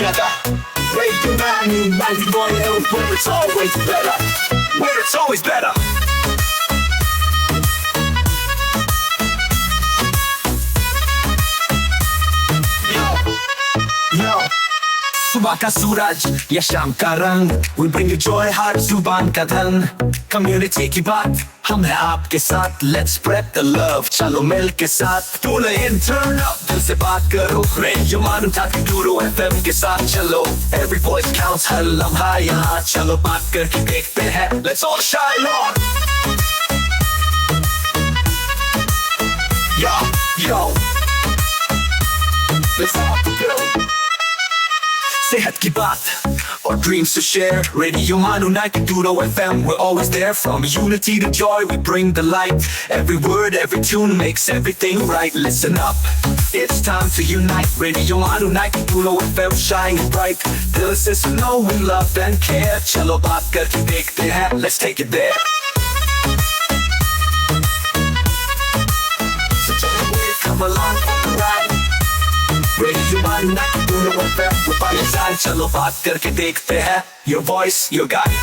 together. Radio 91 where it's always better. Where it's always better. Yo, सुबह का सूरज या शाम का रंग, we bring you joy हर जुबान का धन। Community की बात हम हैं आपके साथ, let's spread the love, चलो मिल के साथ। Tune in, turn up, दिल से बात करो, Radio Manu 92 FM के साथ चलो। Every voice counts, हर लम्हा यहाँ, चलो बात करके देखते हैं, let's all shine on। Yo, yo, let's all go। सेहत की बात और dreams to share, Radio Manu 92 FM, we're always there. From unity to joy, we bring the light. Every word, every tune makes everything right. Listen up, it's time to unite. Radio Manu 92 FM, shining bright. Dill se suno, we love and care. चलो बात करके देखते हैं, let's take it there. So come along for the ride. Radio Manu 92 FM, we're by your side. चलो बात करके देखते हैं, your voice, your guide.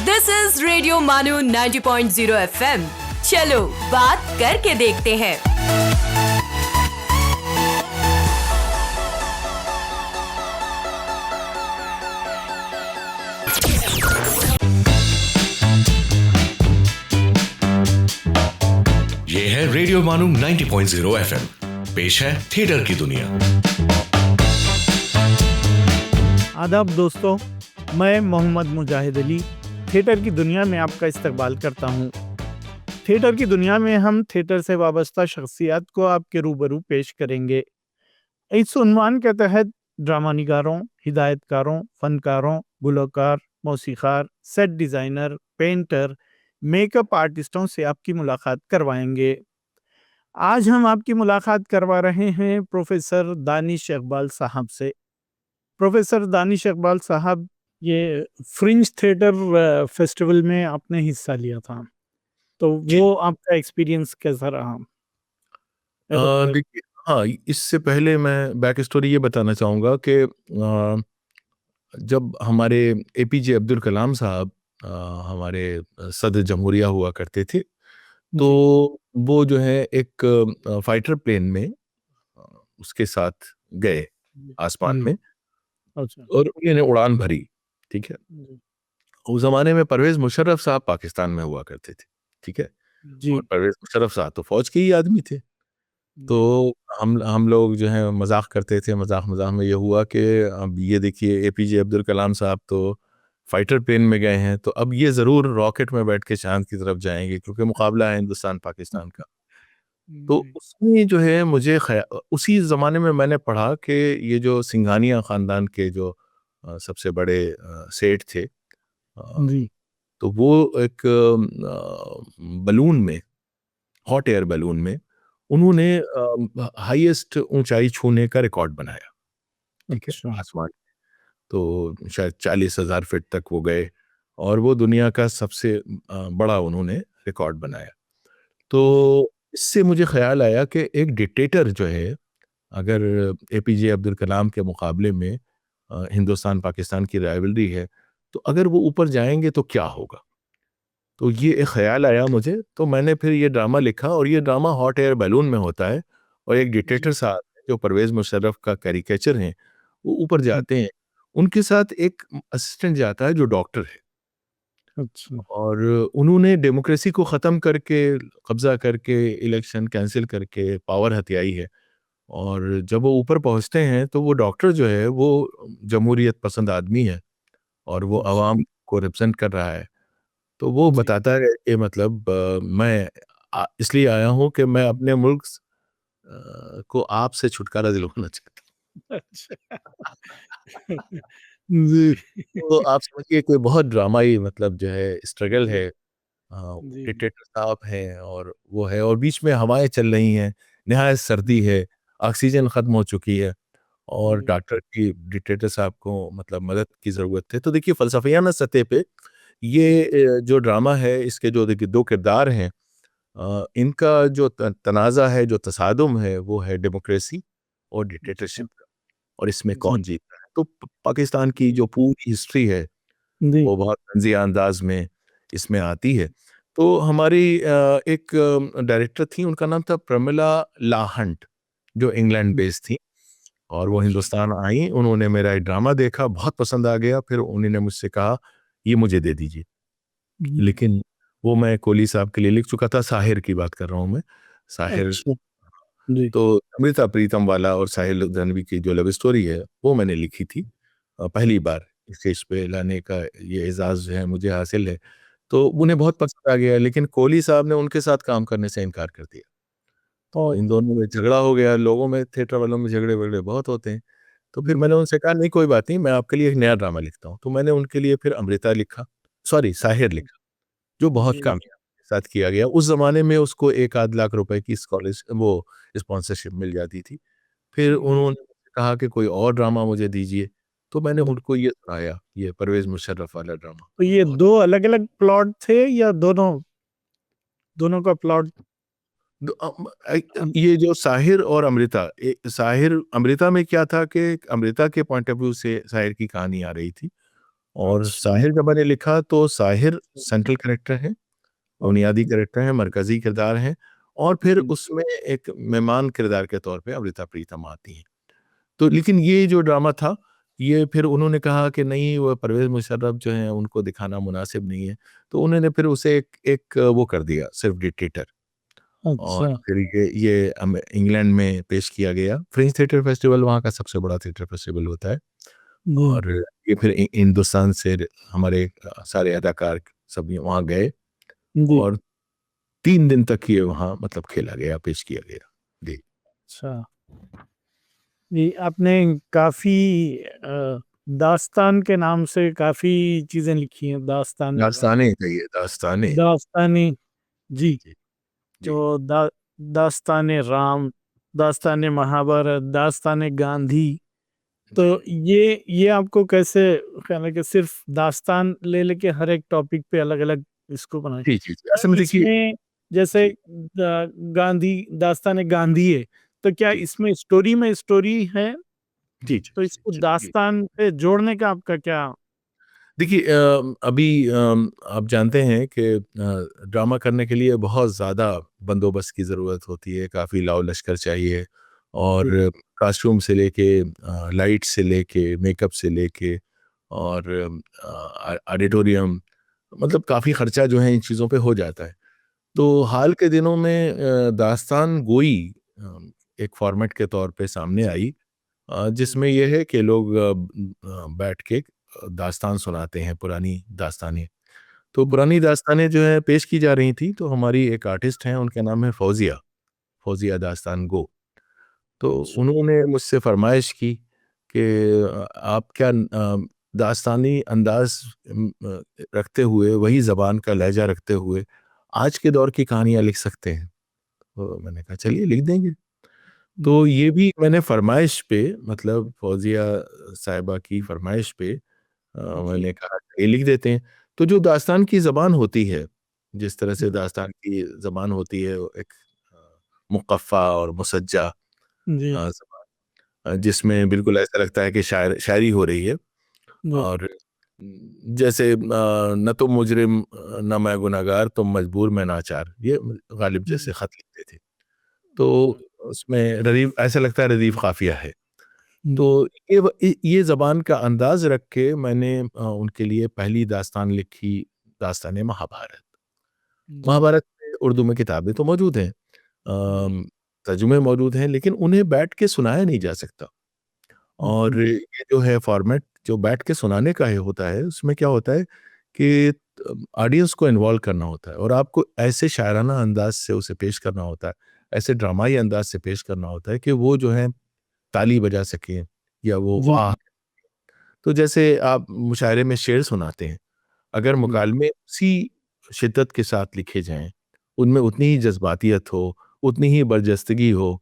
This is Radio Manu 90.0 FM. चलो बात करके देखते हैं। ये है रेडियो मानू 90.0 FM। पेश है थिएटर की दुनिया। आदाब दोस्तों, मैं मोहम्मद मुजाहिद अली थिएटर की दुनिया में आपका इस्तकबाल करता हूँ। थिएटर की दुनिया में हम थिएटर से वाबस्ता शख्सियत को आपके रूबरू पेश करेंगे। इस उन्वान के तहत ड्रामा निगारों, हिदायतकारों, फनकारों, गुलकार, मौसीकार, सेट डिज़ाइनर, पेंटर, मेकअप आर्टिस्टों से आपकी मुलाकात करवाएंगे। आज हम आपकी मुलाकात करवा रहे हैं प्रोफेसर दानिश इकबाल साहब से। प्रोफेसर दानिश इकबाल साहब, ये फ्रिंज थिएटर फेस्टिवल में आपने हिस्सा लिया था, तो वो आपका एक्सपीरियंस कैसा रहा? देखिए, हाँ, इससे पहले मैं बैक स्टोरी ये बताना चाहूँगा कि जब हमारे एपीजे अब्दुल कलाम साहब हमारे सदर जमहूरिया हुआ करते थे, तो वो जो है एक फाइटर प्लेन में उसके साथ गए आसमान में, अच्छा। और उन्होंने उड़ान भरी। ठीक है, उस जमाने में परवेज मुशर्रफ साहब पाकिस्तान में हुआ करते थे। ठीक है, जी। और परवेज मुशर्रफ साहब तो फौज के ही आदमी थे। तो हम लोग जो है मजाक करते थे, मजाक में ये हुआ कि अब ये देखिए एपीजे अब्दुल कलाम साहब तो फाइटर प्लेन में गए हैं, तो अब ये ज़रूर रॉकेट में बैठ के चांद की तरफ जाएंगे, क्योंकि मुकाबला है हिंदुस्तान पाकिस्तान का। तो उसमें जो है मुझे उसी ज़माने में मैंने पढ़ा कि ये जो सिंघानिया ख़ानदान के जो सबसे बड़े सेठ थे, जी। तो वो एक बलून में, हॉट एयर बलून में उन्होंने हाईएस्ट ऊंचाई छूने का रिकॉर्ड बनाया। ठीक है, आसमान, तो शायद 40,000 फीट तक वो गए, और वो दुनिया का सबसे बड़ा उन्होंने रिकॉर्ड बनाया। तो इससे मुझे ख्याल आया कि एक डिक्टेटर जो है, अगर एपीजे अब्दुल कलाम के मुकाबले में हिंदुस्तान पाकिस्तान की राइवलरी है, तो अगर वो ऊपर जाएंगे तो क्या होगा। तो ये एक ख्याल आया मुझे, तो मैंने फिर ये ड्रामा लिखा, और ये ड्रामा हॉट एयर बैलून में होता है, और एक डिक्टेटर साहब जो परवेज मुशर्रफ का कैरिकेचर हैं, वो ऊपर जाते हैं, उनके साथ एक असिस्टेंट जाता है जो डॉक्टर है। अच्छा। और उन्होंने डेमोक्रेसी को ख़त्म करके, कब्ज़ा करके, इलेक्शन कैंसिल करके पावर हथियाई है, और जब वो ऊपर पहुंचते हैं तो वो डॉक्टर जो है वो जमहूरियत पसंद आदमी है, और वो आवाम को रिप्रेजेंट कर रहा है। तो वो बताता है कि मतलब मैं इसलिए आया हूँ कि मैं अपने मुल्क को आपसे छुटकारा दिलवाना चाहता हूँ। अच्छा। जी। तो आप समझिए कोई बहुत ड्रामाई मतलब जो है स्ट्रगल है। जी। डिक्टेटर साहब हैं, और वो है, और बीच में हवाएं चल रही हैं, नहायत सर्दी है, ऑक्सीजन ख़त्म हो चुकी है, और डॉक्टर की डिक्टेटर साहब को मतलब मदद की ज़रूरत है। तो देखिए फ़लसफ़ियाना सतह पे ये जो ड्रामा है इसके जो देखिए दो किरदार हैं, इनका जो तनाज़ा है, जो तसादुम है, वो है डेमोक्रेसी और डिक्टेटरशिप का, और इसमें कौन जीतता है। तो पाकिस्तान की जो पूरी हिस्ट्री है जी वो बहुत तंज़िया अंदाज में इसमें आती है। तो हमारी एक डायरेक्टर थी, उनका नाम था प्रमिला लाहंट, जो इंग्लैंड बेस्ड थी, और वो हिंदुस्तान आई। उन्होंने मेरा ये ड्रामा देखा, बहुत पसंद आ गया। फिर उन्होंने मुझसे कहा, ये मुझे दे दीजिए। लेकिन वो मैं कोहली साहब के लिए लिख चुका था। साहिर की बात कर रहा हूँ मैं। साहिर अच्छा जी तो अमृता प्रीतम वाला और साहिल लुधियानवी की जो लव स्टोरी है वो मैंने लिखी थी। पहली बार स्टेज पे लाने का ये एजाज़ जो है मुझे हासिल है। तो उन्हें बहुत पसंद आ गया, लेकिन कोहली साहब ने उनके साथ काम करने से इनकार कर दिया। तो इन दोनों में झगड़ा हो गया। लोगों में, थिएटर वालों में झगड़े-वगड़े बहुत होते हैं। तो फिर मैंने उनसे कहा, नहीं कोई बात नहीं, मैं आपके लिए एक नया ड्रामा लिखता हूँ। तो मैंने उनके लिए फिर अमृता लिखा, सॉरी साहिर लिखा, जो बहुत जी कामयाब के साथ किया गया। उस ज़माने में उसको 1 आध लाख रुपए की स्पॉन्सरशिप मिल जाती थी। फिर उन्होंने मुझसे कहा कि कोई और ड्रामा मुझे दीजिए, तो मैंने उनको ये सुनाया, ये परवेज़ मुशर्रफ वाला ड्रामा। तो ये और दो अलग अलग प्लॉट थे या दोनों दोनों का प्लॉट ये जो साहिर और अमृता, साहिर अमृता में क्या था कि अमृता के पॉइंट ऑफ व्यू से साहिर की कहानी आ रही थी, और अच्छा साहिर जब मैंने लिखा तो साहिर सेंट्रल कैरेक्टर है, बुनियादी कैरेक्टर है, मरकज़ी किरदार है, और फिर उसमें एक मेहमान किरदार के तौर पे अमृता प्रीतम आती हैं। तो लेकिन ये जो ड्रामा था, ये फिर उन्होंने कहा कि नहीं, वो परवेज़ मुशर्रफ जो हैं उनको दिखाना मुनासिब नहीं है। तो उन्होंने फिर उसे एक वो कर दिया, सिर्फ़ डिक्टेटर। और अच्छा फिर ये इंग्लैंड में पेश किया गया। फ्रेंच थिएटर फेस्टिवल वहाँ का सबसे बड़ा थिएटर फेस्टिवल होता है, जी और ये फिर हिंदुस्तान से हमारे सारे अदाकार सब ये वहाँ गए, जी और 3 दिन तक ये वहाँ मतलब खेला गया, पेश किया गया। जी। अच्छा जी आपने काफी दास्तान के नाम से काफी चीजें लिखी हैं दास्तान दास्तानें कहिए, दास्तानें। दास्तानी जी जी, जी। तो दास्तान राम दास्तान महाभारत दास्तान गांधी तो ये आपको कैसे ख्याल है कि सिर्फ दास्तान ले लेके हर एक टॉपिक पे अलग अलग इसको बनाए जी, जी, जी। असल में देखिए, इसमें जैसे जी, गांधी दास्तान गांधी है तो क्या जी, इसमें स्टोरी में स्टोरी है जी, जी, तो जी, इसको जी, जी। दास्तान पे जोड़ने का आपका क्या देखिए, अभी आप जानते हैं कि ड्रामा करने के लिए बहुत ज़्यादा बंदोबस्त की ज़रूरत होती है, काफ़ी लाव लश्कर चाहिए, जी और कॉस्ट्यूम से लेके लाइट से लेके, मेकअप से लेके, और ऑडिटोरियम, मतलब काफ़ी खर्चा जो है इन चीज़ों पे हो जाता है। तो हाल के दिनों में दास्तान गोई एक फॉर्मेट के तौर पे सामने आई, जिसमें ये है कि लोग बैठ के दास्तान सुनाते हैं, पुरानी दास्तानें। तो पुरानी दास्तानें जो है पेश की जा रही थी, तो हमारी एक आर्टिस्ट हैं, उनका नाम है फौजिया, फौजिया दास्तान गो। तो उन्होंने मुझसे फरमाइश की कि आप क्या दास्तानी अंदाज रखते हुए, वही ज़बान का लहजा रखते हुए आज के दौर की कहानियाँ लिख सकते हैं। तो मैंने कहा चलिए लिख देंगे। तो ये भी मैंने फरमाइश पे, मतलब फौजिया साहिबा की फरमाइश पे जी मैंने कहा ये लिख देते हैं। तो जो दास्तान की ज़बान होती है, जिस तरह से दास्तान की ज़बान होती है, वो एक मुक़फ़्फ़ा और मुसज्जा जी ज़बान, जिसमें बिल्कुल ऐसा लगता है कि शायरी हो रही है। जी और जैसे न तुम मुजरिम न मैं गुनहगार, तुम मजबूर मैं नाचार, ये गालिब जैसे ख़त लिखते थे। तो उसमें रदीफ़, ऐसा लगता है रदीफ़ क़ाफ़िया है। तो जी ये ज़बान का अंदाज़ रख के मैंने उनके लिए पहली दास्तान लिखी, दास्तान महाभारत। जी महाभारत में उर्दू में किताबें तो मौजूद हैं, तर्जुमे मौजूद हैं, लेकिन उन्हें बैठ के सुनाया नहीं जा सकता। जी और ये जो है फ़ॉर्मेट जो बैठ के सुनाने का है होता है, उसमें क्या होता है कि ऑडियंस को इन्वॉल्व करना होता है, और आपको ऐसे शायराना अंदाज़ से उसे पेश करना होता है, ऐसे ड्रामाई अंदाज़ से पेश करना होता है कि वो जो है ताली बजा सकें, या वो जी वाह! तो जैसे आप मुशायरे में शेर सुनाते हैं, अगर मुकालमे उसी शिद्दत के साथ लिखे जाएँ, उनमें उतनी ही जज़्बातियत हो, उतनी ही बरजस्तगी हो,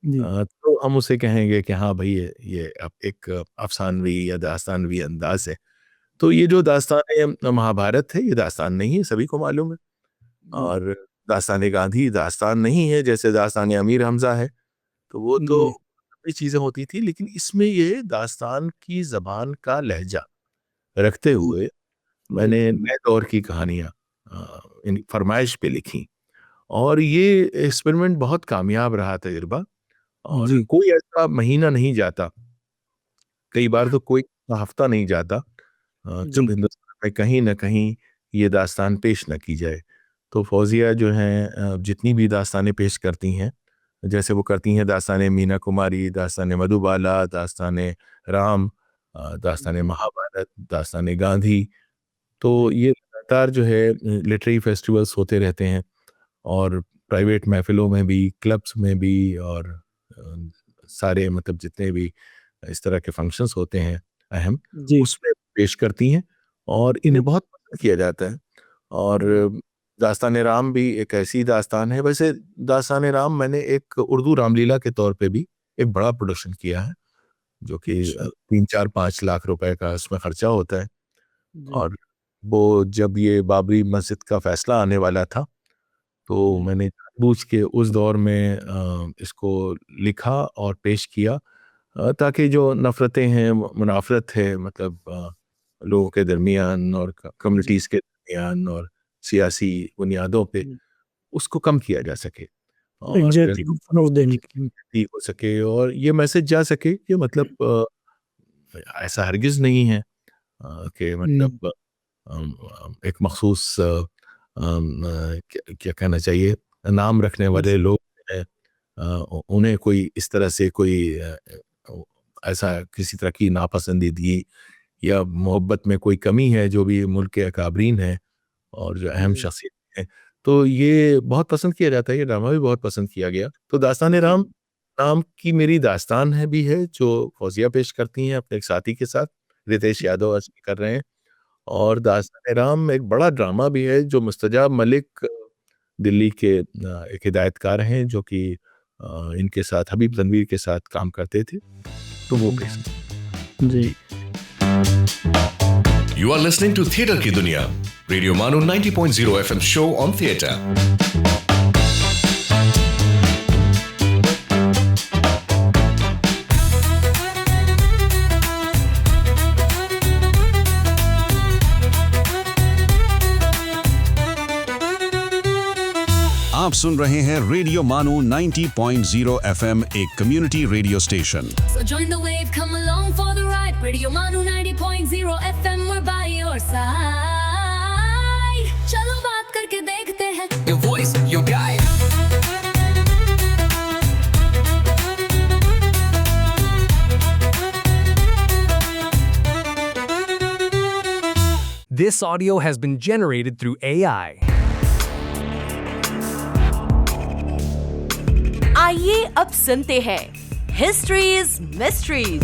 जी तो हम उसे कहेंगे कि हाँ भई, ये अब एक अफ़सानवी या दास्तानवी अंदाज़ है। तो ये जो दास्तान महाभारत है, ये दास्तान नहीं है, सभी को मालूम है। और दास्तान गांधी दास्तान नहीं है, जैसे दास्तान अमीर हमजा है, तो वो तो ये चीज़ें होती थी। लेकिन इसमें ये दास्तान की ज़बान का लहजा रखते हुए मैंने नए दौर की कहानियाँ इन फरमाइश पे लिखी, और ये एक्सपेरिमेंट बहुत कामयाब रहा तजुर्बा। और कोई ऐसा महीना नहीं जाता, कई बार तो कोई हफ्ता नहीं जाता जब हिंदुस्तान में कहीं ना कहीं ये दास्तान पेश न की जाए। तो फौजिया जो हैं जितनी भी दास्तानें पेश करती हैं, जैसे वो करती हैं दास्तान मीना कुमारी, दास्तान मधुबाला, दास्तान राम, दास्तान महाभारत, दास्तान गांधी, तो ये लगातार जो है लिटरेरी फेस्टिवल्स होते रहते हैं, और प्राइवेट महफिलों में भी, क्लब्स में भी, और सारे मतलब जितने भी इस तरह के फंक्शंस होते हैं अहम, उसमें पेश करती हैं, और इन्हें बहुत पसंद किया जाता है। और दास्तान राम भी एक ऐसी दास्तान है। वैसे दास्तान राम मैंने एक उर्दू रामलीला के तौर पे भी एक बड़ा प्रोडक्शन किया है, जो कि 3-4-5 लाख रुपए का उसमें खर्चा होता है। और वो जब ये बाबरी मस्जिद का फैसला आने वाला था, तो मैंने जानबूझ के उस दौर में इसको लिखा और पेश किया, ताकि जो नफ़रतें हैं, मुनाफरत है, मतलब लोगों के दरमियान और कम्युनिटीज़ के दरमियान और सियासी बुनियादों पे, उसको कम किया जा सके और ठीक हो सके, और ये मैसेज जा सके कि मतलब ऐसा हरगिज़ नहीं है कि मतलब एक मखसूस क्या कहना चाहिए, नाम रखने वाले लोग हैं, उन्हें कोई इस तरह से कोई ऐसा किसी तरह की नापसंदीदगी या मोहब्बत में कोई कमी है, जो भी मुल्क के अकाबरीन हैं और जो अहम शख्सियत हैं, तो ये बहुत पसंद किया जाता है। ये ड्रामा भी बहुत पसंद किया गया। तो दास्तान राम नाम की मेरी दास्तान है भी है, जो फौजिया पेश करती हैं अपने एक साथी के साथ, रितेश यादव कर रहे हैं। और दास्तान राम एक बड़ा ड्रामा भी है, जो मुस्तजाब मलिक दिल्ली के एक हिदायतकार हैं, जो कि इनके साथ, हबीब तनवीर के साथ काम करते थे, तो वो पेश जी। You are listening to Theatre की दुनिया, Radio Manu 90.0 FM show on theatre. आप सुन रहे हैं रेडियो मानू 90.0 FM, एक community radio station. So join the wave, come along for the ride. Radio Manu 90.0 FM, we're by your side. चलो बात करके देखते हैं. Your voice, your guide. This audio has been generated through AI. आइए अब सुनते हैं हिस्ट्रीज मिस्ट्रीज।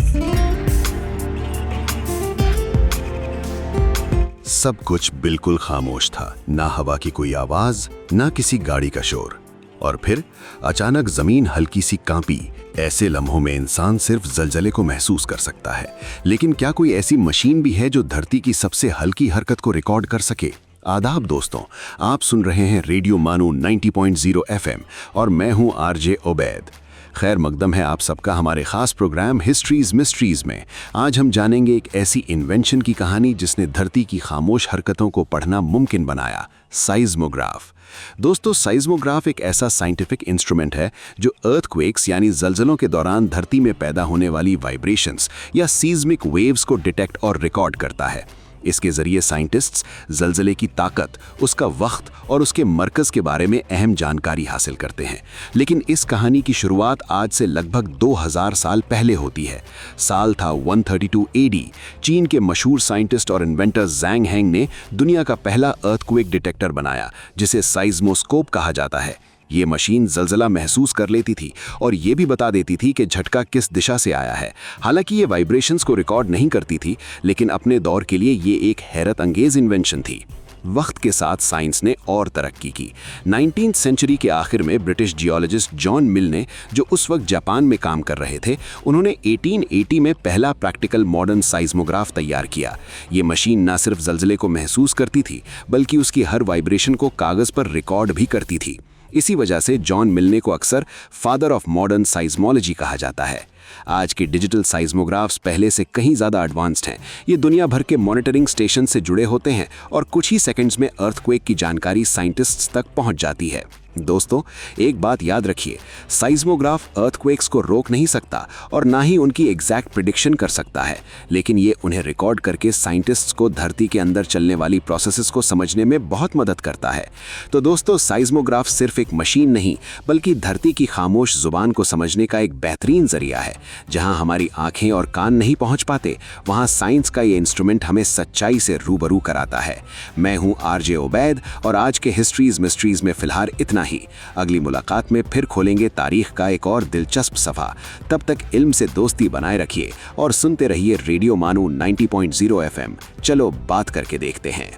सब कुछ बिल्कुल खामोश था, ना हवा की कोई आवाज, ना किसी गाड़ी का शोर। और फिर अचानक जमीन हल्की सी कांपी। ऐसे लम्हों में इंसान सिर्फ जलजले को महसूस कर सकता है, लेकिन क्या कोई ऐसी मशीन भी है जो धरती की सबसे हल्की हरकत को रिकॉर्ड कर सके? आदाब दोस्तों, आप सुन रहे हैं रेडियो मानू 90.0 FM और मैं हूं आरजे ओबैद। खैर मकदम है आप सबका हमारे खास प्रोग्राम हिस्ट्रीज मिस्ट्रीज में। आज हम जानेंगे एक ऐसी इन्वेंशन की कहानी जिसने धरती की खामोश हरकतों को पढ़ना मुमकिन बनाया, साइज्मोग्राफ। दोस्तों, साइज्मोग्राफ एक ऐसा साइंटिफिक इंस्ट्रूमेंट है जो अर्थक्वेक्स यानी जलजलों के दौरान धरती में पैदा होने वाली वाइब्रेशंस या सीज्मिक वेव्स को डिटेक्ट और रिकॉर्ड करता है। इसके जरिए साइंटिस्ट्स जलजले की ताकत, उसका वक्त और उसके मरकज के बारे में अहम जानकारी हासिल करते हैं। लेकिन इस कहानी की शुरुआत आज से लगभग 2000 साल पहले होती है। साल था 132 AD। चीन के मशहूर साइंटिस्ट और इन्वेंटर ज़ैंग हेंग ने दुनिया का पहला अर्थक्वेक डिटेक्टर बनाया, जिसे साइज्मोस्कोप कहा जाता है। ये मशीन जलजला महसूस कर लेती थी और ये भी बता देती थी कि झटका किस दिशा से आया है। हालांकि ये वाइब्रेशंस को रिकॉर्ड नहीं करती थी, लेकिन अपने दौर के लिए ये एक हैरत अंगेज इन्वेंशन थी। वक्त के साथ साइंस ने और तरक्की की। 19th सेंचुरी के आखिर में ब्रिटिश जियोलॉजिस्ट जॉन मिल ने, जो उस वक्त जापान में काम कर रहे थे, उन्होंने 1880 में पहला प्रैक्टिकल मॉडर्न साइज्मोग्राफ तैयार किया। ये मशीन न सिर्फ ज़लज़ले को महसूस करती थी, बल्कि उसकी हर वाइब्रेशन को कागज़ पर रिकॉर्ड भी करती थी। इसी वजह से जॉन मिलने को अक्सर फादर ऑफ मॉडर्न साइज्मोलॉजी कहा जाता है। आज के डिजिटल साइज्मोग्राफ्स पहले से कहीं ज़्यादा एडवांस्ड हैं। ये दुनिया भर के मॉनिटरिंग स्टेशन से जुड़े होते हैं और कुछ ही सेकंड्स में अर्थक्वेक की जानकारी साइंटिस्ट्स तक पहुंच जाती है। दोस्तों, एक बात याद रखिए, साइज्मोग्राफ अर्थक्वेक्स को रोक नहीं सकता और ना ही उनकी एग्जैक्ट प्रिडिक्शन कर सकता है, लेकिन ये उन्हें रिकॉर्ड करके साइंटिस्ट्स को धरती के अंदर चलने वाली प्रोसेसेस को समझने में बहुत मदद करता है। तो दोस्तों, साइज्मोग्राफ सिर्फ एक मशीन नहीं, बल्कि धरती की खामोश जुबान को समझने का एक बेहतरीन जरिया है। जहां हमारी आंखें और कान नहीं पहुंच पाते, वहां साइंस का ये इंस्ट्रूमेंट हमें सच्चाई से रूबरू कराता है। मैं हूं आरजे उबैद और आज के हिस्ट्रीज मिस्ट्रीज में फिलहाल इतना ही। अगली मुलाकात में फिर खोलेंगे तारीख का एक और दिलचस्प सफ़ा। तब तक इल्म से दोस्ती बनाए रखिए और सुनते रहिए रेडियो मानू 90.0 FM। चलो बात करके देखते हैं।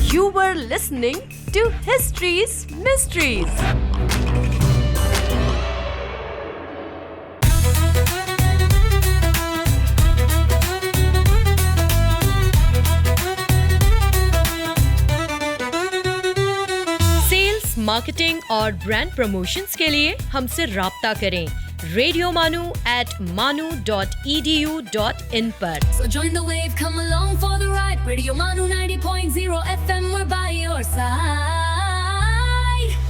You were listening to History's Mysteries. Sales, marketing और ब्रांड प्रमोशंस के लिए हमसे राब्ता करें radiomanu@manu.edu.in पर। So join the wave, come along for the ride. Radio Manu 90.0 FM, we're by your side.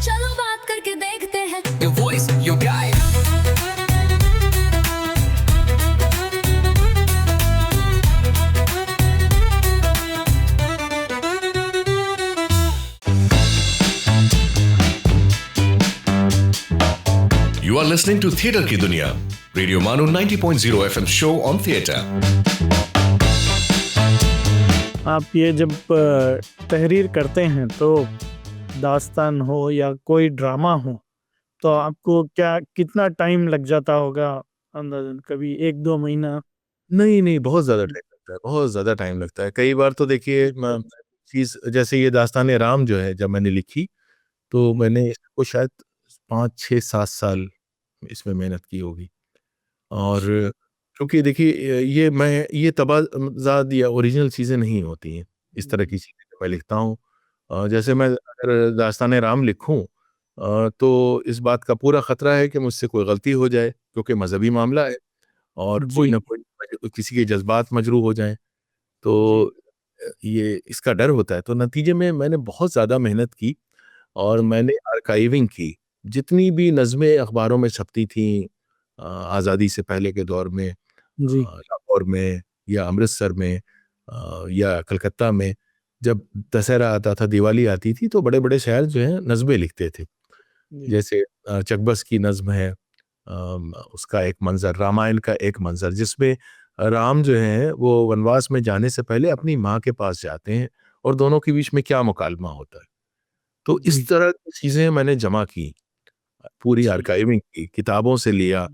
चलो बात करके देखते हैं। Your voice, your guide. You are listening to Theatre की दुनिया, रेडियो मानो 90.0 FM शो ऑन थिएटर। आप ये जब तहरीर करते हैं तो दास्तान हो या कोई ड्रामा हो, तो आपको क्या कितना टाइम लग जाता होगा अंदाजन? कभी 1-2 महीना? नहीं, बहुत ज़्यादा टाइम लगता है, बहुत ज़्यादा टाइम लगता है। कई बार तो देखिए चीज़ जैसे ये दास्तान राम जो है, जब मैंने लिखी तो मैंने इसको शायद 5, 6, 7 साल इसमें मेहनत की होगी। और क्योंकि देखिए ये तबाज़ात या ओरिजिनल चीज़ें नहीं होती हैं, इस तरह की चीज़ें जो मैं लिखता हूँ। जैसे मैं अगर दास्तान राम लिखूँ तो इस बात का पूरा ख़तरा है कि मुझसे कोई गलती हो जाए, क्योंकि मज़हबी मामला है और कोई ना कोई किसी के जज्बात मजरूह हो जाएँ, तो ये इसका डर होता है। तो नतीजे में मैंने बहुत ज़्यादा मेहनत की और मैंने आर्काइविंग की। जितनी भी नज़में अखबारों में छपती थीं आज़ादी से पहले के दौर में, जी। लाहौर में या अमृतसर में या कलकत्ता में, जब दशहरा आता था, दिवाली आती थी, तो बड़े-बड़े शायर जो हैं नज़में लिखते थे। जैसे चकबस की नज़्म है, उसका एक मंज़र, रामायण का एक मंज़र, जिसमें राम जो हैं वो वनवास में जाने से पहले अपनी माँ के पास जाते हैं और दोनों के बीच में क्या मुकालमा होता है। तो इस तरह की चीज़ें मैंने जमा की, पूरी आर्काइविंग की, किताबों से लिया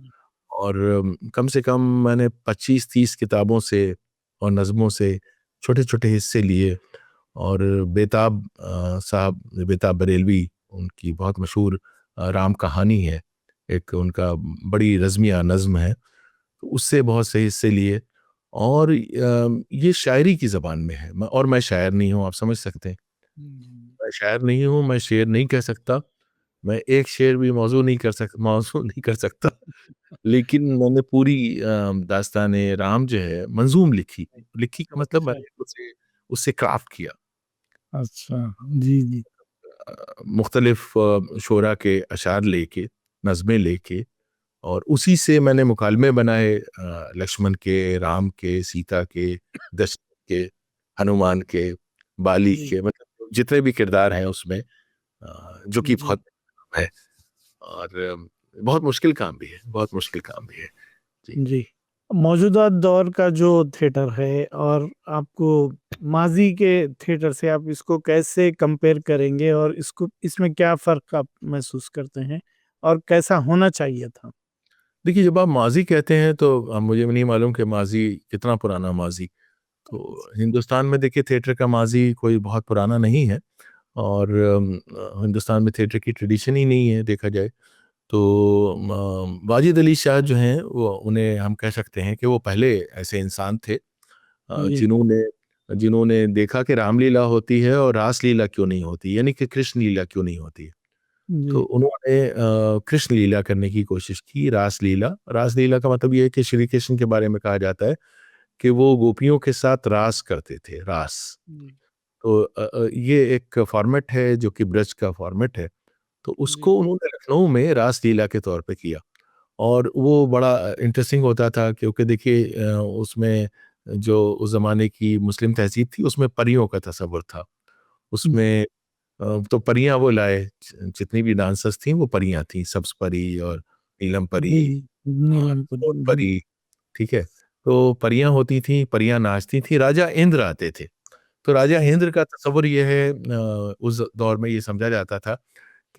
और कम से कम मैंने 25-30 किताबों से और नज़मों से छोटे-छोटे हिस्से लिए। और बेताब साहब, बेताब बरेलवी, उनकी बहुत मशहूर राम कहानी है, एक उनका बड़ी रज़्मिया नज़्म है, तो उससे बहुत से हिस्से लिए। और ये शायरी की ज़बान में है, और मैं शायर नहीं हूँ, आप समझ सकते हैं। मैं शायर नहीं हूँ, मैं शेर नहीं कह सकता, मैं एक शेर भी मौज़ू नहीं कर सकता लेकिन मैंने पूरी दास्तान राम जो है मंजूम लिखी का मतलब मैंने उससे क्राफ्ट किया। अच्छा, जी। मुख्तलिफ शोरा के अशार लेके, नज़में लेके, और उसी से मैंने मुकालमे बनाए, लक्ष्मण के, राम के, सीता के, दशरथ के, हनुमान के, बाली के, मतलब जितने भी किरदार हैं उसमें, जो कि बहुत है और बहुत मुश्किल काम भी है, बहुत मुश्किल काम भी है। जी। मौजूदा दौर का जो थिएटर है और आपको माजी के थिएटर से आप इसको कैसे कंपेयर करेंगे और इसमें क्या फ़र्क आप महसूस करते हैं और कैसा होना चाहिए था? देखिए, जब आप माज़ी कहते हैं तो मुझे नहीं मालूम कि माज़ी कितना पुराना माज़ी। तो हिंदुस्तान में देखिए थिएटर का माज़ी कोई बहुत पुराना नहीं है और हिंदुस्तान में थिएटर की ट्रेडिशन ही नहीं है देखा जाए। तो वाजिद अली शाह जो हैं वो उन्हें हम कह सकते हैं कि वो पहले ऐसे इंसान थे जी, जिन्होंने जिन्होंने देखा कि रामलीला होती है और रासलीला क्यों नहीं होती, यानी कि कृष्ण लीला क्यों नहीं होती। तो जी, उन्होंने कृष्ण लीला करने की कोशिश की, रासलीला। रासलीला का मतलब ये है कि श्री कृष्ण के बारे में कहा जाता है कि वो गोपियों के साथ रास करते थे, रास। जी, तो ये एक फॉर्मेट है जो कि ब्रज का फॉर्मेट है। तो जी, उसको उन्होंने लखनऊ में रासलीला के तौर पे किया और वो बड़ा इंटरेस्टिंग होता था क्योंकि देखिए उसमें जो उस ज़माने की मुस्लिम तहज़ीब थी उसमें परियों का तसव्वुर था। उसमें तो परियाँ वो लाए, जितनी भी डांसर्स थीं वो परियाँ थीं, सब्ज़ परी और नीलम परी, जी, नीलमपुरी, मोर जी, परी, ठीक है? तो परियाँ होती थीं, परियाँ नाचती थीं, राजा इंद्र आते थे। तो राजा इंद्र का तसव्वुर ये है उस दौर में ये समझा जाता था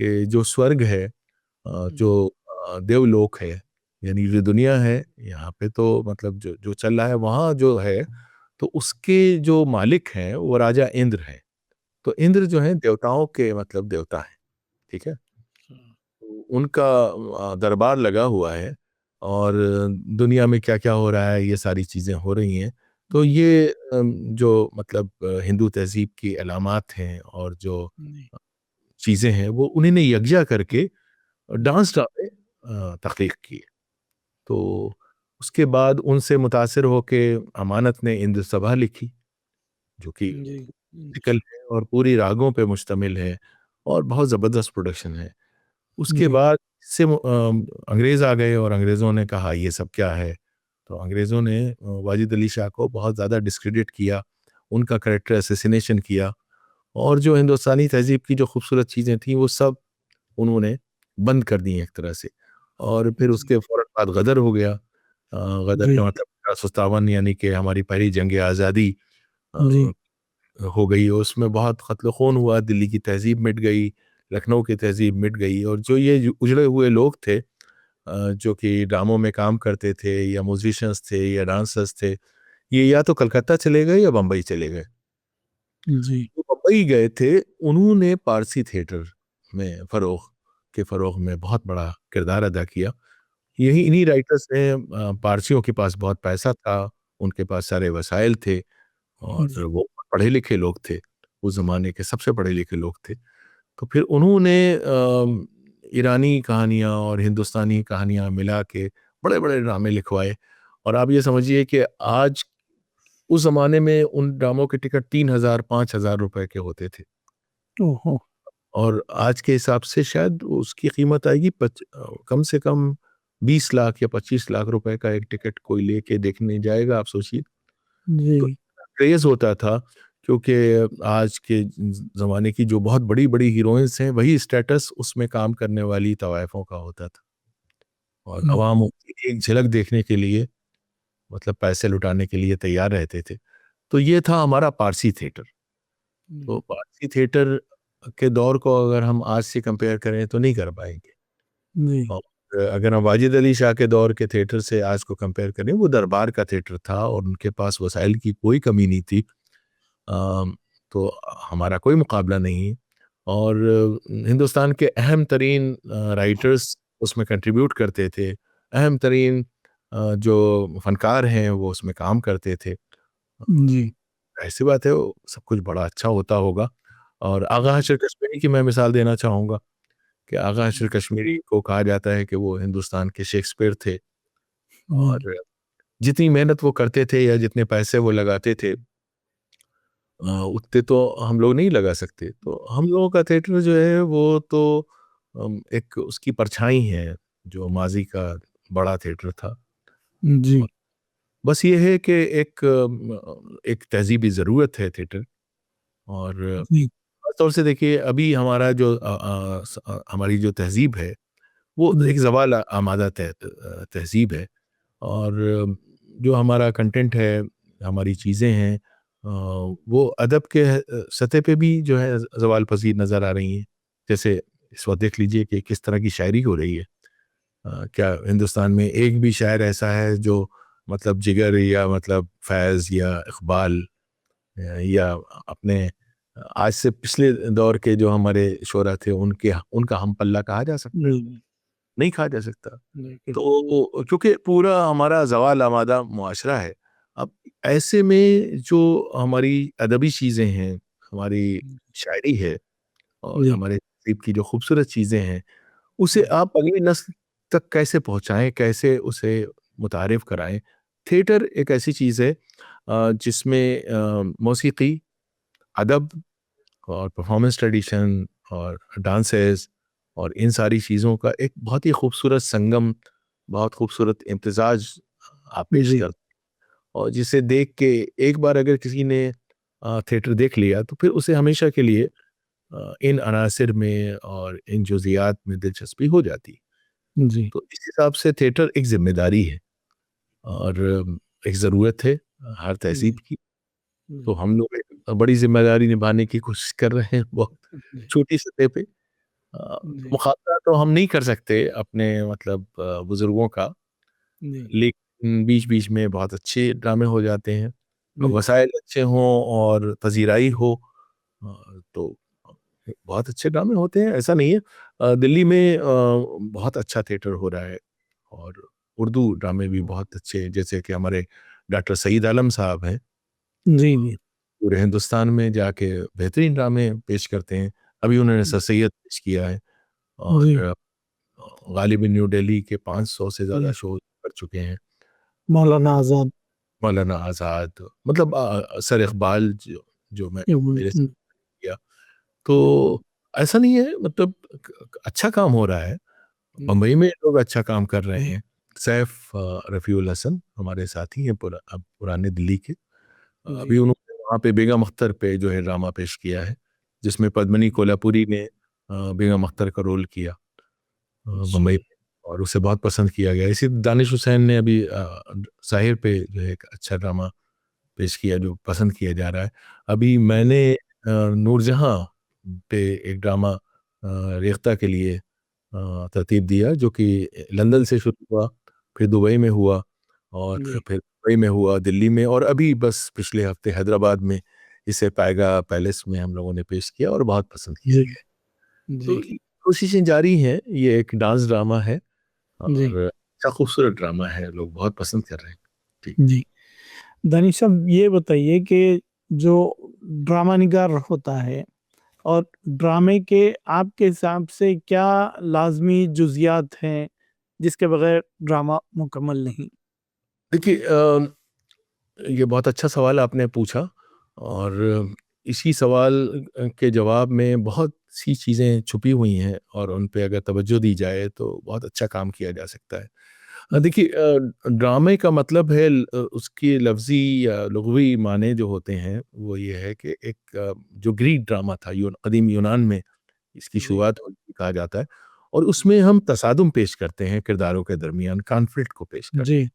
कि जो स्वर्ग है जो देवलोक है, यानी जो दुनिया है, यहाँ पे तो मतलब जो जो चल रहा है, वहाँ जो है, तो उसके जो मालिक हैं, वो राजा इंद्र हैं। तो इंद्र जो हैं देवताओं के मतलब देवता हैं, ठीक है? तो उनका दरबार लगा हुआ है और दुनिया में क्या-क्या हो रहा है, ये सारी चीज़ें हो रही हैं। तो ये जो मतलब हिंदू तहज़ीब की अलामात हैं और जो जी, चीज़ें हैं, वो उन्होंने यकजा करके डांस ड्रामे तख्लीक किए। तो उसके बाद उनसे मुतासिर होके अमानत ने इंद्र सभा लिखी, जो कि जी, क्लासिकल है और पूरी रागों पे मुश्तमिल है और बहुत ज़बरदस्त प्रोडक्शन है। उसके जी, बाद अंग्रेज़ आ गए और अंग्रेज़ों ने कहा ये सब क्या है? तो अंग्रेज़ों ने वाजिद अली शाह को बहुत ज़्यादा डिस्क्रेडिट किया, उनका कैरेक्टर असैसिनेशन किया और जो हिंदुस्तानी तहज़ीब की जो खूबसूरत चीज़ें थीं, वो सब उन्होंने बंद कर दी एक तरह से। और फिर जी, उसके फ़ौरन बाद गदर हो गया। गदर जी, का मतलब 1857 यानी कि हमारी पहली जंग आज़ादी जी, अ, हो गई। उसमें बहुत क़त्ल ख़ून हुआ, दिल्ली की तहज़ीब मिट गई, लखनऊ की तहज़ीब मिट गई और जो ये जो उजड़े हुए लोग थे जो कि ड्रामों में काम करते थे या म्यूज़िशियंस थे या डांसर्स थे, ये या तो कलकत्ता चले गए या बम्बई चले गए। जी, जो बम्बई गए थे, उन्होंने पारसी थिएटर में फ़रोग़ में बहुत बड़ा किरदार अदा किया। यही इन्हीं राइटर्स ने पारसियों के पास बहुत पैसा था, उनके पास सारे वसाइल थे और जी, वो पढ़े-लिखे लोग थे, उस ज़माने के सबसे पढ़े-लिखे लोग थे। तो फिर उन्होंने ईरानी कहानियाँ और हिंदुस्तानी कहानियाँ मिला के बड़े-बड़े ड्रामे लिखवाए और आप ये समझिए कि आज उस ज़माने में उन ड्रामों के टिकट 3000 5000 रुपए के होते थे ओहो! और आज के हिसाब से शायद उसकी कीमत आएगी कम से कम 20 लाख या 25 लाख रुपए का एक टिकट कोई लेके देखने जाएगा, आप सोचिए। तो जी, क्रेज़ होता था क्योंकि आज के ज़माने की जो बहुत बड़ी-बड़ी हीरोइन्स हैं, वही स्टेटस उसमें काम करने वाली तवाइफ़ों का होता था और हुँ, अवाम उसकी एक झलक देखने के लिए मतलब पैसे लुटाने के लिए तैयार रहते थे। तो ये था हमारा पारसी थिएटर। तो जी, पारसी थिएटर के दौर को अगर हम आज से कंपेयर करें तो नहीं कर पाएँगे जी, और अगर हम वाजिद अली शाह के दौर के थिएटर से आज को कंपेयर करें, वो दरबार का थिएटर था और उनके पास वसाइल की कोई कमी नहीं थी। तो हमारा कोई मुकाबला नहीं है और हिंदुस्तान के अहम तरीन राइटर्स उसमें कंट्रीब्यूट करते थे। अहम तरीन जो फ़नकार हैं वो उसमें काम करते थे। जी, ऐसी बात है वो सब कुछ बड़ा अच्छा होता होगा और आगा हशर कश्मीरी की मैं मिसाल देना चाहूँगा कि आगा हशर कश्मीरी को कहा जाता है कि वो हिंदुस्तान के शेक्सपियर थे हुँ, और जितनी मेहनत वो करते थे या जितने पैसे वो लगाते थे उतने तो हम लोग नहीं लगा सकते। तो हम लोगों का थिएटर जो है वो तो एक उसकी परछाई है, जो माज़ी का बड़ा थिएटर था। जी, और बस ये है कि एक तहज़ीबी ज़रूरत है थिएटर और जी, ख़ास तौर से देखिए अभी हमारा जो हमारी जो तहज़ीब है, वो जी, एक ज़वाल आमादा तहज़ीब है और जो हमारा कंटेंट है, हमारी चीज़ें हैं वो अदब के सतह पे भी जो है ज़वाल पज़ीर नज़र आ रही हैं। जैसे इस वक़्त देख लीजिए कि किस तरह की शायरी हो रही है। क्या हिंदुस्तान में एक भी शायर ऐसा है जो मतलब जिगर या मतलब फैज़ या इकबाल या अपने आज से पिछले दौर के जो हमारे शोरा थे उनके उनका हम पल्ला कहा जा सकता है? नहीं, नहीं कहा जा सकता। नहीं, तो क्योंकि पूरा हमारा ज़वाल आमादा मुआशरा है। अब ऐसे में जो हमारी अदबी चीज़ें हैं, हमारी शायरी है और जी, हमारे तहज़ीब की जो खूबसूरत चीज़ें हैं, उसे आप अगली नस्ल तक कैसे पहुँचाएँ, कैसे उसे मुतारिफ़ कराएँ? थिएटर एक ऐसी चीज़ है जिसमें मौसीकी, अदब और परफॉर्मेंस ट्रेडिशन और डांसेस और इन सारी चीज़ों का एक बहुत ही खूबसूरत संगम, बहुत खूबसूरत इम्तिज़ाज आप पेश जी, करते हैं और जिसे देख के एक बार अगर किसी ने थिएटर देख लिया तो फिर उसे हमेशा के लिए इन अनासिर में और इन जुज़ियात में दिलचस्पी हो जाती। जी, तो इस हिसाब से थिएटर एक ज़िम्मेदारी है और एक ज़रूरत है हर तहज़ीब जी, की। तो जी, हम लोग एक बड़ी ज़िम्मेदारी निभाने की कोशिश कर रहे हैं बहुत जी, छोटी सतह पे। जी, मुकाबला तो हम नहीं कर सकते अपने मतलब बुज़ुर्गों का, जी, लेकिन बीच-बीच में बहुत अच्छे ड्रामे हो जाते हैं। बिल्कुल, वसाइल अच्छे हों और पज़ीराई हो तो बहुत अच्छे ड्रामे होते हैं, ऐसा नहीं है। दिल्ली में बहुत अच्छा थिएटर हो रहा है और उर्दू ड्रामे भी बहुत अच्छे जैसे कि हमारे डॉक्टर सईद आलम साहब हैं, जी, जी, पूरे हिंदुस्तान में जाके बेहतरीन ड्रामे पेश करते हैं। अभी उन्होंने सर सैयद पेश किया है जी, और गालिब न्यू दिल्ली के 500 से ज़्यादा जी, शो कर चुके हैं। मौलाना आज़ाद, मौलाना आज़ाद मतलब सर इकबाल जो जो मैं ये मेरे बोल- से किया। तो ऐसा नहीं है मतलब अच्छा काम हो रहा है। बम्बई में लोग अच्छा काम कर रहे हैं। सैफ रफ़ीउल हसन हमारे साथी हैं अब पुराने दिल्ली के। अभी जी, उन्होंने वहाँ पे बेगम अख्तर पे जो है ड्रामा पेश किया है, जिसमें पद्मिनी कोल्हापुरी ने बेगम अख्तर का रोल किया अच्छा, बम्बई में और उसे बहुत पसंद किया गया। इसी दानिश हुसैन ने अभी ज़ाहिर पे जो है एक अच्छा ड्रामा पेश किया जो पसंद किया जा रहा है। अभी मैंने नूरजहाँ पे एक ड्रामा रेख्ता के लिए तरतीब दिया जो कि लंदन से शुरू हुआ, फिर दुबई में हुआ और जी, फिर दुबई में हुआ, दिल्ली में और अभी बस पिछले हफ्ते हैदराबाद में इसे पाएगा पैलेस में हम लोगों ने पेश किया और बहुत पसंद किया जी, गया। जी, तो ये कोशिशें जारी हैं, ये एक डांस ड्रामा है जी, और अच्छा खूबसूरत ड्रामा है, लोग बहुत पसंद कर रहे हैं। जी। जी। दानिश साहब ये बताइए कि जो ड्रामा निगार होता है और ड्रामे के आपके हिसाब से क्या लाज़मी जुज़ियात हैं, जिसके बगैर ड्रामा मुकम्मल नहीं? देखिए ये बहुत अच्छा सवाल आपने पूछा और इसी सवाल के जवाब में बहुत सी चीज़ें छुपी हुई हैं और उन पे अगर तवज्जो दी जाए तो बहुत अच्छा काम किया जा सकता है। देखिए ड्रामे का मतलब है उसकी लफ्ज़ी या लुग़वी माने जो होते हैं वो ये है कि एक जो ग्रीक ड्रामा था कदीम यूनान में इसकी जी, शुरुआत हुई थी कहा जाता है और उसमें हम तसादुम पेश करते हैं किरदारों के दरमियान कॉन्फ्लिक्ट को पेश करते जी, हैं।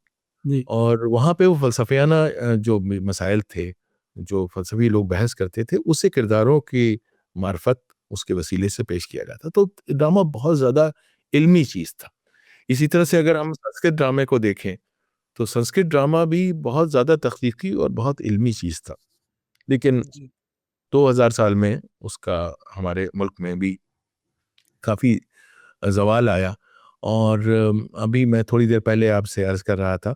जी, और वहाँ पे वो फ़लसफ़ियाना जो मसाइल थे, जो फ़लसफ़ी लोग बहस करते थे, उसे किरदारों की मार्फ़त उसके वसीले से पेश किया जाता। तो ड्रामा बहुत ज़्यादा इल्मी चीज़ था। इसी तरह से अगर हम संस्कृत ड्रामे को देखें, तो संस्कृत ड्रामा भी बहुत ज़्यादा तख्लीक़ी और बहुत इल्मी चीज़ था। लेकिन जी, 2000 साल में उसका हमारे मुल्क में भी काफ़ी ज़वाल आया और अभी मैं थोड़ी देर पहले आपसे अर्ज़ कर रहा था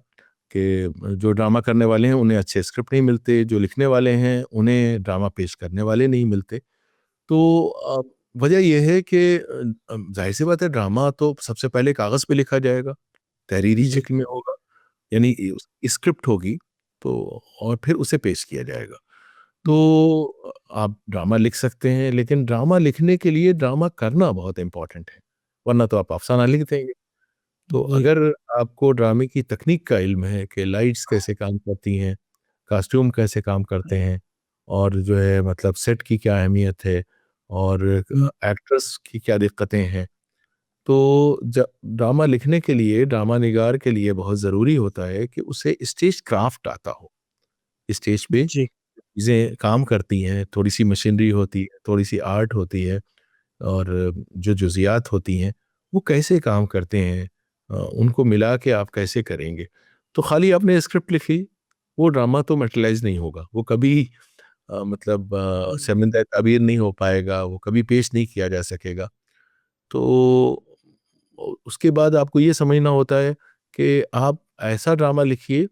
कि जो ड्रामा करने वाले हैं उन्हें अच्छे स्क्रिप्ट नहीं मिलते, जो लिखने वाले हैं उन्हें ड्रामा पेश करने वाले नहीं मिलते। तो वजह ये है कि ज़ाहिर-सी बात है ड्रामा तो सबसे पहले कागज़ पे लिखा जाएगा, तहरीरी जी, शक्ल में होगा, यानी स्क्रिप्ट होगी तो और फिर उसे पेश किया जाएगा। तो आप ड्रामा लिख सकते हैं लेकिन ड्रामा लिखने के लिए ड्रामा करना बहुत इम्पोर्टेंट है, वरना तो आप अफ़साना लिख देंगे। तो जी, अगर आपको ड्रामे की तकनीक का इल्म है कि लाइट्स कैसे काम करती हैं, कॉस्ट्यूम कैसे काम करते हैं और जो है मतलब सेट की क्या अहमियत है और हुँ, एक्ट्रेस की क्या दिक्कतें हैं, तो ड्रामा लिखने के लिए, ड्रामा निगार के लिए बहुत ज़रूरी होता है कि उसे स्टेज क्राफ्ट आता हो। स्टेज पे जी, चीज़ें काम करती हैं, थोड़ी-सी मशीनरी होती है, थोड़ी-सी आर्ट होती है और जो जुज़ियात होती हैं, वो कैसे काम करते हैं उनको मिला के आप कैसे करेंगे। तो खाली आपने स्क्रिप्ट लिखी, वो ड्रामा तो मटेरियलाइज नहीं होगा, वो कभी मतलब सेवंथ ताबीर नहीं हो पाएगा, वो कभी पेश नहीं किया जा सकेगा। तो उसके बाद आपको ये समझना होता है कि आप ऐसा ड्रामा लिखिए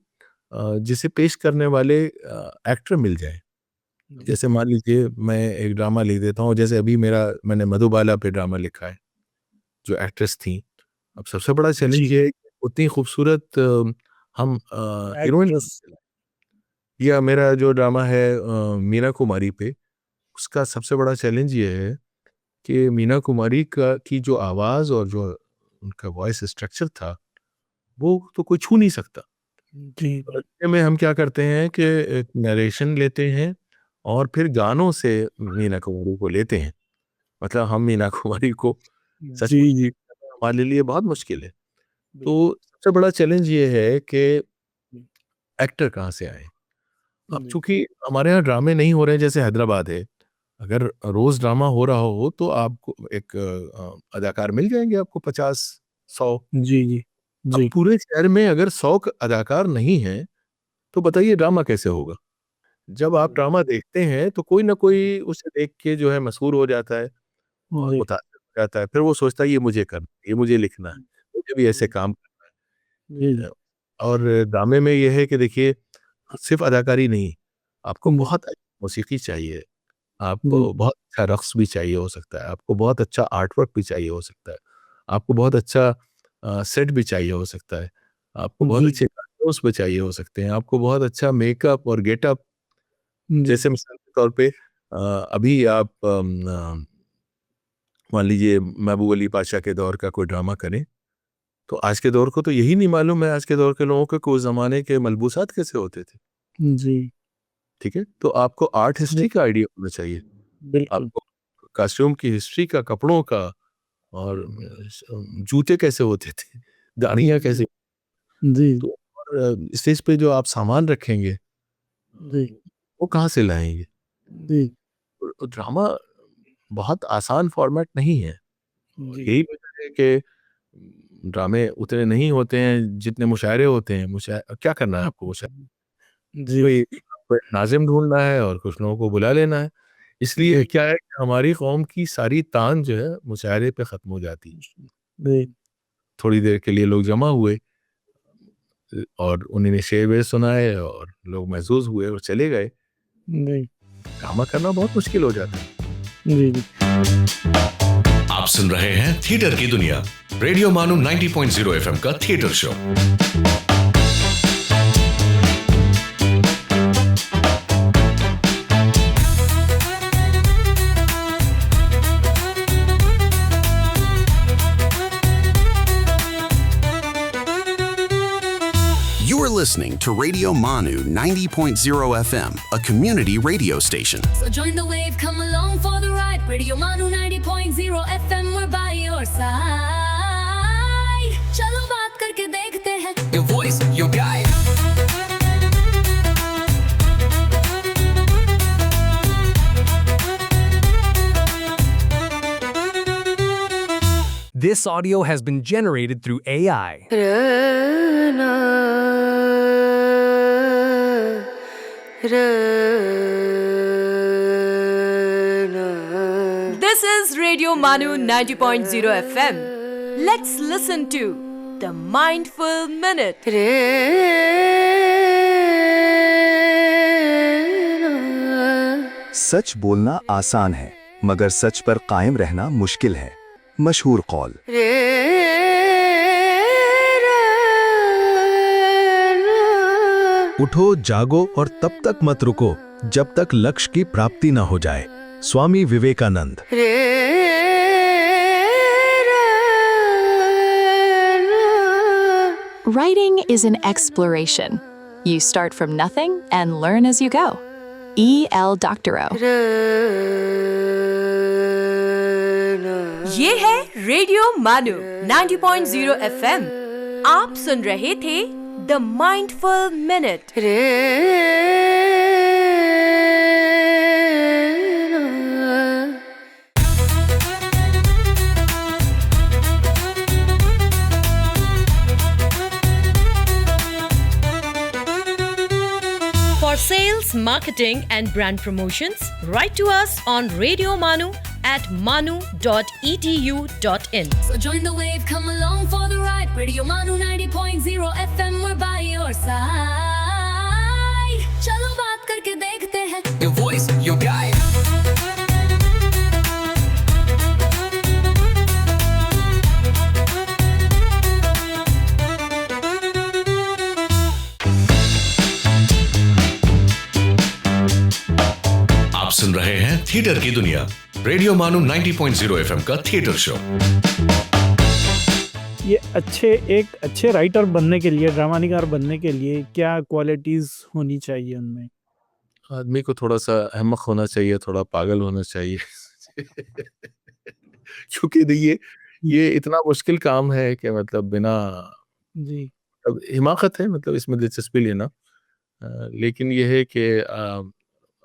जिसे पेश करने वाले एक्टर मिल जाए। जैसे मान लीजिए मैं एक ड्रामा लिख देता हूँ, जैसे अभी मैंने मधुबाला पे ड्रामा लिखा है, जो एक्ट्रेस थी। अब सबसे बड़ा चैलेंज ये है कि उतनी खूबसूरत हम हीरोइन, या मेरा जो ड्रामा है मीना कुमारी पे, उसका सबसे बड़ा चैलेंज ये है कि मीना कुमारी की जो आवाज़ और जो उनका वॉइस स्ट्रक्चर था, वो तो कोई छू नहीं सकता। जी, तो ऐसे में हम क्या करते हैं कि एक नरेशन लेते हैं और फिर गानों से मीना कुमारी को लेते हैं। मतलब हम मीना कुमारी को सच जी, हमारे लिए बहुत मुश्किल है। तो सबसे बड़ा चैलेंज ये है कि एक्टर कहाँ से आए। अब चूंकि हमारे यहाँ ड्रामे नहीं हो रहे हैं, जैसे हैदराबाद है, अगर रोज ड्रामा हो रहा हो तो आपको एक अदाकार मिल जाएंगे, आपको 50-100। जी, जी, अब पूरे शहर में अगर 100 अदाकार नहीं हैं, तो बताइए ड्रामा कैसे होगा। जब आप ड्रामा देखते हैं तो कोई ना कोई उसे देख के जो है मशहूर हो जाता है और मुतासिर हो जाता है, फिर वो सोचता है ये मुझे करना है, ये मुझे लिखना है, मुझे भी ऐसे काम करना है। और ड्रामे में ये है कि देखिए, सिर्फ अदाकारी नहीं, आपको बहुत अच्छी मौसीकी चाहिए, आपको बहुत अच्छा रक्स भी चाहिए हो सकता है, आपको बहुत अच्छा आर्ट वर्क भी चाहिए हो सकता है, आपको बहुत अच्छा सेट भी चाहिए हो सकता है, आपको बहुत अच्छे कार्टून्स भी चाहिए हो सकते हैं, आपको बहुत अच्छा मेकअप और गेटअप। जैसे मिसाल के तौर पे अभी आप मान लीजिए महबूब अली पाशा के दौर का कोई ड्रामा करें, तो आज के दौर को तो यही नहीं मालूम है, आज के दौर के लोगों को कि उस ज़माने के मलबूसात कैसे होते थे। जी, ठीक है, तो आपको आर्ट हिस्ट्री का आइडिया होना चाहिए, बिल्कुल। आपको कॉस्ट्यूम की हिस्ट्री का, कपड़ों का, और जूते कैसे होते थे, दाढ़ियाँ कैसे, जी, तो और स्टेज पे जो आप सामान रखेंगे, जी, वो कहाँ से लाएंगे। जी, ड्रामा बहुत आसान फॉर्मेट नहीं है। जी, यही वजह है कि ड्रामे उतने नहीं होते हैं जितने मुशायरे होते हैं। क्या करना है आपको, मुशायरे जी, कोई नाज़िम ढूँढना है और कुछ लोगों को बुला लेना है। इसलिए क्या है कि हमारी कौम की सारी तान जो है मुशायरे पे ख़त्म हो जाती है। जी, थोड़ी देर के लिए लोग जमा हुए और उन्होंने शेर-वेर सुनाए और लोग महज़ूज़ हुए और चले गए। जी, ड्रामा करना बहुत मुश्किल हो जाता है। जी, जी। आप सुन रहे हैं थिएटर की दुनिया, रेडियो मानो 90.0 एफएम का theatre show. You're listening to Radio Manu 90.0 FM, a community radio station. So join the wave, come along for the ride. Radio Manu 90.0 FM, we're by your side. चलो बात करके देखते हैं. Your voice, your guide. This audio has been generated through AI. This is Radio Manu 90.0 FM. Let's listen to the Mindful Minute. सच बोलना आसान है, मगर सच पर कायम रहना मुश्किल है। मशहूर कौल। उठो, जागो और तब तक मत रुको जब तक लक्ष्य की प्राप्ति ना हो जाए। Swami Vivekananda. Writing is an exploration. You start from nothing and learn as you go. E.L. Doctorow. ये है रेडियो मानू 90.0 FM। आप सुन रहे थे the mindful minute. sales, marketing, and brand promotions, write to us on Radio Manu at manu.edu.in. So join the wave, come along for the ride. Radio Manu 90.0 FM, we're by your side. चलो बात करके देखते हैं. Your voice, your guide. आप सुन रहे हैं theatre की दुनिया, रेडियो मानू 90.0 एफएम का थिएटर शो। ये एक अच्छे राइटर बनने के लिए, ड्रामानिगार बनने के लिए क्या क्वालिटीज होनी चाहिए उनमें? आदमी को थोड़ा सा अहमक होना चाहिए, थोड़ा पागल होना चाहिए। क्योंकि देखिए ये इतना मुश्किल काम है कि मतलब बिना जी अब हिमाकत है, मतलब इसमें दिलचस्पी लेना। लेकिन ये है कि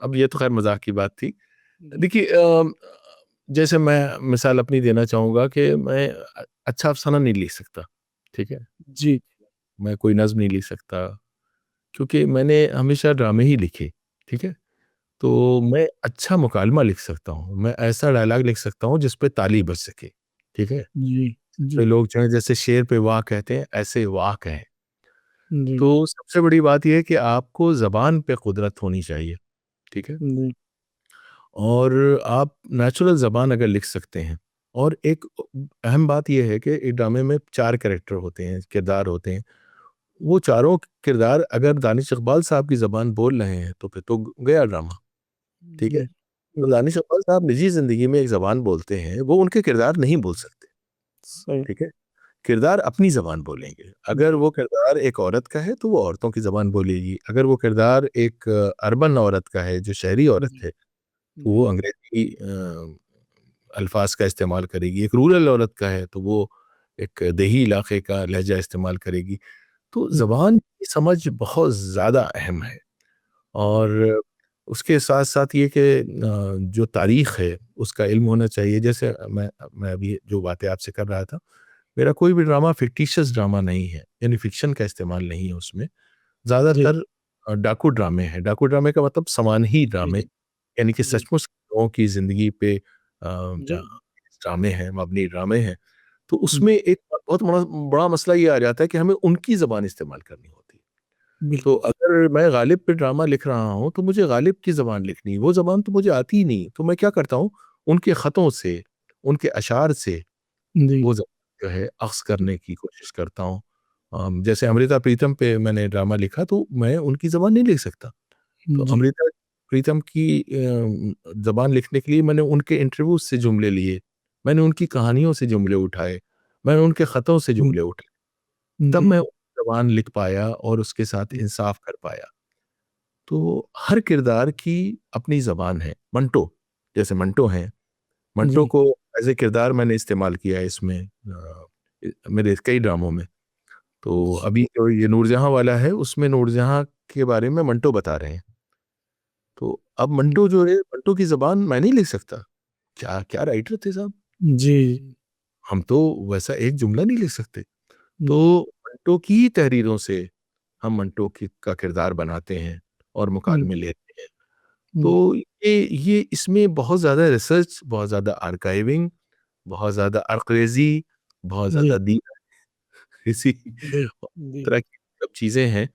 अब ये तो खैर मजाक की बात थी। देखिए जैसे मैं मिसाल अपनी देना चाहूँगा कि मैं अच्छा अफसाना नहीं लिख सकता, ठीक है? जी मैं कोई नज़्म नहीं लिख सकता, क्योंकि मैंने हमेशा ड्रामे ही लिखे, ठीक है? तो मैं अच्छा मुकालमा लिख सकता हूँ, मैं ऐसा डायलॉग लिख सकता हूँ जिस पे ताली बज सके, ठीक है? जी तो जी लोग जो है जैसे शेर पे वाह कहते हैं, ऐसे वाह कहें। जी तो सबसे बड़ी बात ये है कि आपको ज़बान पे कुदरत होनी चाहिए, ठीक है? जी और आप नेचुरल ज़बान अगर लिख सकते हैं, और एक अहम बात यह है कि एक ड्रामे में 4 कैरेक्टर होते हैं, किरदार होते हैं। वो चारों किरदार अगर दानिश इकबाल साहब की ज़बान बोल रहे हैं तो फिर तो गया ड्रामा, ठीक है? तो दानिश इकबाल साहब निजी ज़िंदगी में एक ज़बान बोलते हैं, वो उनके किरदार नहीं बोल सकते, सही ठीक है? किरदार अपनी ज़बान बोलेंगे। अगर वो किरदार एक औरत का है तो वो औरतों की ज़बान बोलेगी। अगर वो किरदार एक अर्बन औरत का है, जो शहरी औरत है, तो वो अंग्रेज़ी अल्फाज का इस्तेमाल करेगी। एक रूरल औरत का है तो वो एक देही इलाके का लहजा इस्तेमाल करेगी। तो ज़बान की समझ बहुत ज़्यादा अहम है। और उसके साथ-साथ ये कि जो तारीख़ है उसका इल्म होना चाहिए। जैसे मैं अभी जो बातें आपसे कर रहा था, मेरा कोई भी ड्रामा फ़िक्टिशियस ड्रामा नहीं है, यानी फ़िक्शन का इस्तेमाल नहीं है उसमें। जी ज़्यादातर डाकू ड्रामे हैं। डाकू ड्रामे का मतलब सामान्ही ड्रामे, जी यानी कि जी सचमुच लोगों की ज़िंदगी पे जी ड्रामे हैं, मबनी ड्रामे हैं। तो उसमें एक बहुत बड़ा मसला ये आ जाता है कि हमें उनकी ज़बान इस्तेमाल करनी होती है। तो बिल्कुल अगर मैं गालिब पे ड्रामा लिख रहा हूँ, तो मुझे गालिब की ज़बान लिखनी है, वो ज़बान तो मुझे आती ही नहीं। तो मैं क्या करता हूँ, उनके ख़तों से, उनके अशार से जी वो ज़बान जो है अख़्ज़ करने की कोशिश करता हूँ। जैसे अमृता प्रीतम पे मैंने ड्रामा लिखा, तो मैं उनकी ज़बान नहीं लिख सकता। तो जी अमृता प्रीतम की ज़बान लिखने के लिए मैंने उनके इंटरव्यूज़ से जुमले लिए, मैंने उनकी कहानियों से जुमले उठाए, मैंने उनके ख़तों से जुमले उठाए। तब जी मैं ज़बान लिख पाया और उसके साथ इंसाफ़ कर पाया। तो हर किरदार की अपनी ज़बान है। मंटो, जैसे मंटो हैं, मंटो जी को एज़ ए किरदार मैंने इस्तेमाल किया है इसमें मेरे कई ड्रामों में। तो अभी जो ये नूरजहाँ वाला है, उसमें नूरजहाँ के बारे में मंटो बता रहे हैं। तो अब मंटो जो है, मंटो की ज़बान मैं नहीं लिख सकता। क्या क्या राइटर थे साहब! जी हम तो वैसा एक जुमला नहीं लिख सकते। तो जी मंटो की तहरीरों से हम मंटो की का किरदार बनाते हैं और मुकालमे लेते हैं। जी तो ये इसमें बहुत ज़्यादा रिसर्च, बहुत ज़्यादा आर्काइविंग, बहुत ज़्यादा अर्क़रेज़ी, बहुत जी ज़्यादा दी इसी जी जी तरह की सब चीज़ें हैं,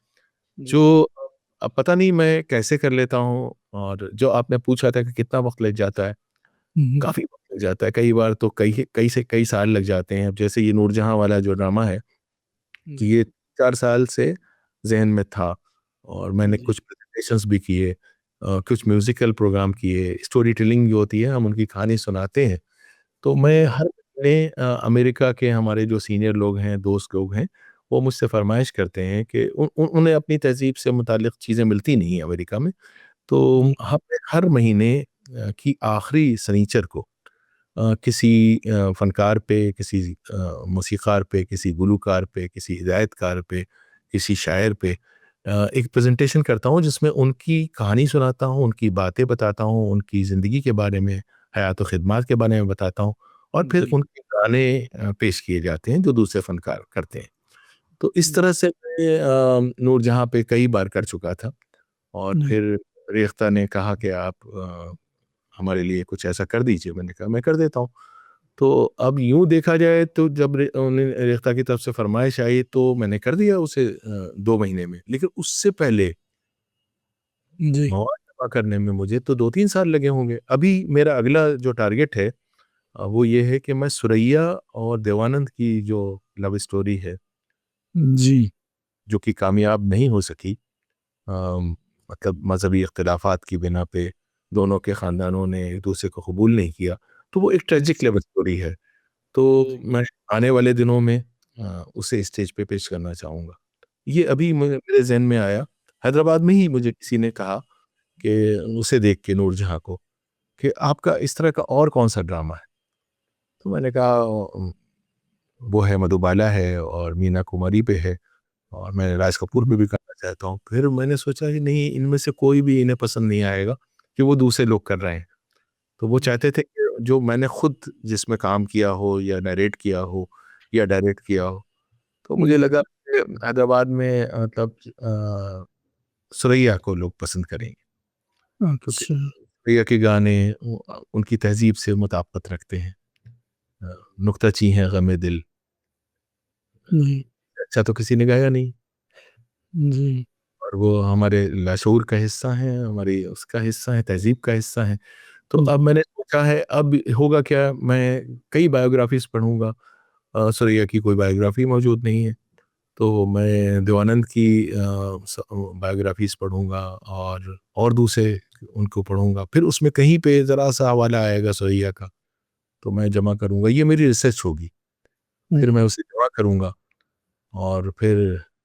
जी जो अब पता नहीं मैं कैसे कर लेता हूँ। और जो आपने पूछा था कि कितना वक़्त लग जाता है, काफ़ी वक़्त लग जाता है। कई बार तो कई साल लग जाते हैं। अब जैसे ये नूरजहाँ वाला जो ड्रामा है, जी ये 4 साल से ज़हन में था, और मैंने जी कुछ प्रेज़ेंटेशंस भी किए, कुछ म्यूज़िकल प्रोग्राम किए, स्टोरी टेलिंग जो होती है, हम उनकी कहानी सुनाते हैं। तो मैं हर महीने अमेरिका के हमारे जो सीनियर लोग हैं, दोस्त लोग हैं, वो मुझसे फ़रमाइश करते हैं कि उन्हें अपनी तहज़ीब से मुताल्लिक़ चीज़ें मिलती नहीं हैं अमेरिका में। तो जी हमें हर महीने की आखिरी शनिचर को किसी फ़नकार पे, किसी मौसीक़ार पे, किसी गुलूकार पे, किसी हिदायतकार पे, किसी शायर पे एक प्रेज़ेंटेशन करता हूँ, जिसमें उनकी कहानी सुनाता हूँ, उनकी बातें बताता हूँ, उनकी ज़िंदगी के बारे में, हयात व ख़िदमत के बारे में बताता हूँ, और फिर जी उनके गाने पेश किए जाते हैं जो दूसरे फ़नकार करते हैं। तो इस तरह से मैं नूरजहाँ पे कई बार कर चुका था। और फिर रेख्ता ने कहा कि आप हमारे लिए कुछ ऐसा कर दीजिए। मैंने कहा मैं कर देता हूँ। तो अब यूं देखा जाए तो जब उन्हें रेख्ता की तरफ से फरमाइश आई तो मैंने कर दिया उसे 2 महीने में। लेकिन उससे पहले जी। मौत जमा करने में मुझे तो 2-3 साल लगे होंगे। अभी मेरा अगला जो टारगेट है वो ये है कि मैं सुरैया और देवानंद की जो लव स्टोरी है, जी। जो कि कामयाब नहीं हो सकी, मतलब मजहबी इख्तिलाफात की बिना पे दोनों के ख़ानदानों ने एक दूसरे को कबूल नहीं किया, तो वो एक ट्रेजिक लव स्टोरी है। तो मैं आने वाले दिनों में उसे स्टेज पे पेश करना चाहूँगा। ये अभी मेरे ज़हन में आया। हैदराबाद में ही मुझे किसी ने कहा कि उसे देख के, नूरजहाँ को, कि आपका इस तरह का और कौन-सा ड्रामा है? तो मैंने कहा वो है मधुबाला है और मीना कुमारी पे है और मैं राज कपूर पे भी करना चाहता हूँ। फिर मैंने सोचा कि नहीं, इनमें से कोई भी इन्हें पसंद नहीं आएगा कि वो दूसरे लोग कर रहे हैं। तो वो चाहते थे कि जो मैंने खुद जिसमें काम किया हो या नरेट किया हो या डायरेक्ट किया हो। तो मुझे लगा कि हैदराबाद में मतलब सुरैया को लोग पसंद करेंगे, क्योंकि अच्छा। सुरैया के गाने उनकी तहज़ीब से मुताबिकत रखते हैं। नुक्ताची हैं गमे दिल, जी। अच्छा तो किसी ने गाया नहीं। जी। और वो हमारे लाशऊर का हिस्सा हैं, हमारी उसका हिस्सा है, तहज़ीब का हिस्सा हैं। तो अब मैंने सोचा है अब होगा क्या, मैं कई बायोग्राफ़ीज़ पढ़ूँगा। सुरैया की कोई बायोग्राफ़ी मौजूद नहीं है, तो मैं देवानंद की बायोग्राफ़ीज़ पढ़ूँगा और दूसरे उनको पढ़ूँगा। फिर उसमें कहीं पे ज़रा-सा हवाला आएगा सुरैया का, तो मैं जमा करूँगा। ये मेरी रिसर्च होगी। फिर मैं उसे जमा करूँगा और फिर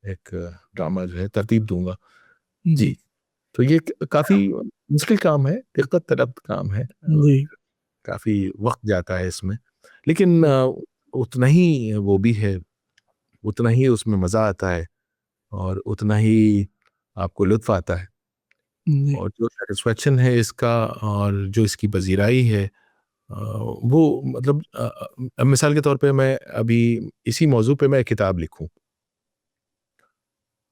एक ड्रामा जो है तरतीब दूँगा। जी, तो ये काफ़ी मुश्किल काम है, दिक्कत तलब काम है और जी। काफ़ी वक़्त जाता है इसमें। लेकिन उतना ही वो भी है, उतना ही उसमें मज़ा आता है और उतना ही आपको लुत्फ़ आता है। जी। और जो सैटिस्फैक्शन है इसका और जो इसकी पज़ीराई है, वो मतलब मिसाल के तौर पे मैं अभी इसी मौज़ू पे मैं एक किताब लिखूँ।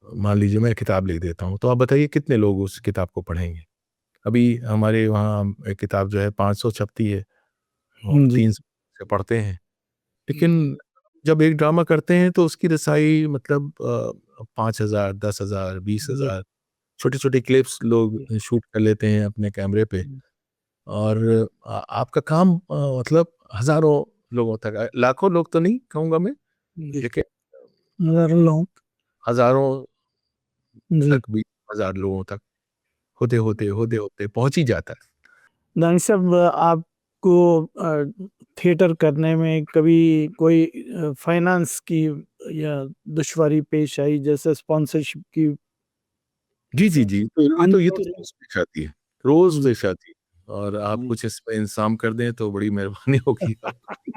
मान लीजिए मैं एक किताब लिख देता हूँ, तो आप बताइए कितने लोग उस किताब को पढ़ेंगे? अभी हमारे वहाँ एक किताब जो है 500 छपती है और जी। 300 से पढ़ते हैं। लेकिन जब एक ड्रामा करते हैं तो उसकी रसाई मतलब 5,000, 10,000, जी। 20,000 छोटी-छोटी क्लिप्स लोग शूट कर लेते हैं अपने कैमरे पे और आपका काम मतलब हज़ारों लोगों तक लाखों लोग तो नहीं कहूँगा मैं, जी। लेकिन हज़ारों लोग। हज़ारों जी। तक भी 1,000 लोगों तक होते-होते पहुँच ही जाता है। दानिश साहब, आपको थिएटर करने में कभी कोई फाइनेंस की या दुश्वारी पेश आई, जैसे स्पॉन्सरशिप की? जी, जी, जी। तो ये तो अन्य रोज़ पेश आती है, रोज़ जी। पेश आती है और आप कुछ इसमें इंतज़ाम कर दें तो बड़ी मेहरबानी होगी आपकी।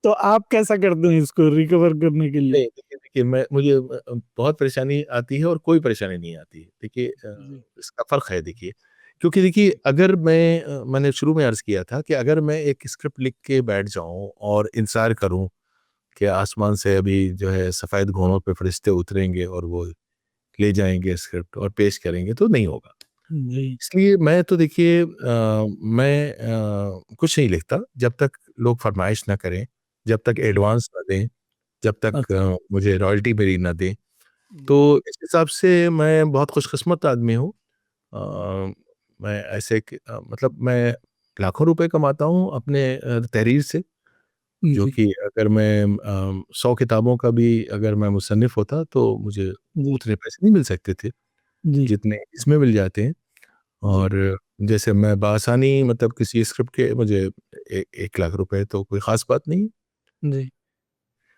तो आप कैसा करते हैं इसको रिकवर करने के लिए? नहीं, देखिए मुझे बहुत परेशानी आती है और कोई परेशानी नहीं आती है। देखिए जी। इसका फ़र्क है देखिए, क्योंकि देखिए अगर मैंने शुरू में अर्ज़ किया था कि अगर मैं एक स्क्रिप्ट लिख के बैठ जाऊँ और इंतज़ार करूँ कि आसमान से अभी जो है सफ़ेद घोड़ों पे फ़रिश्ते उतरेंगे और वो ले जाएँगे स्क्रिप्ट और पेश करेंगे, तो नहीं होगा। जी। इसलिए मैं तो देखिए मैं कुछ नहीं लिखता जब तक लोग फ़रमाइश ना करें, जब तक एडवांस ना दें, जब तक अच्छा। मुझे रॉयल्टी मेरी ना दें। तो इस हिसाब से मैं बहुत खुशकिस्मत आदमी हूँ। मैं ऐसे मतलब मैं लाखों रुपए कमाता हूँ अपने तहरीर से, जो जी। कि अगर मैं 100 किताबों का भी अगर मैं मुसन्निफ़ होता तो मुझे जी। उतने पैसे नहीं मिल सकते थे, जी। जितने इसमें मिल जाते हैं। जी। और जैसे मैं बआसानी मतलब किसी स्क्रिप्ट के मुझे 1 लाख रुपए तो कोई ख़ास बात नहीं है। जी।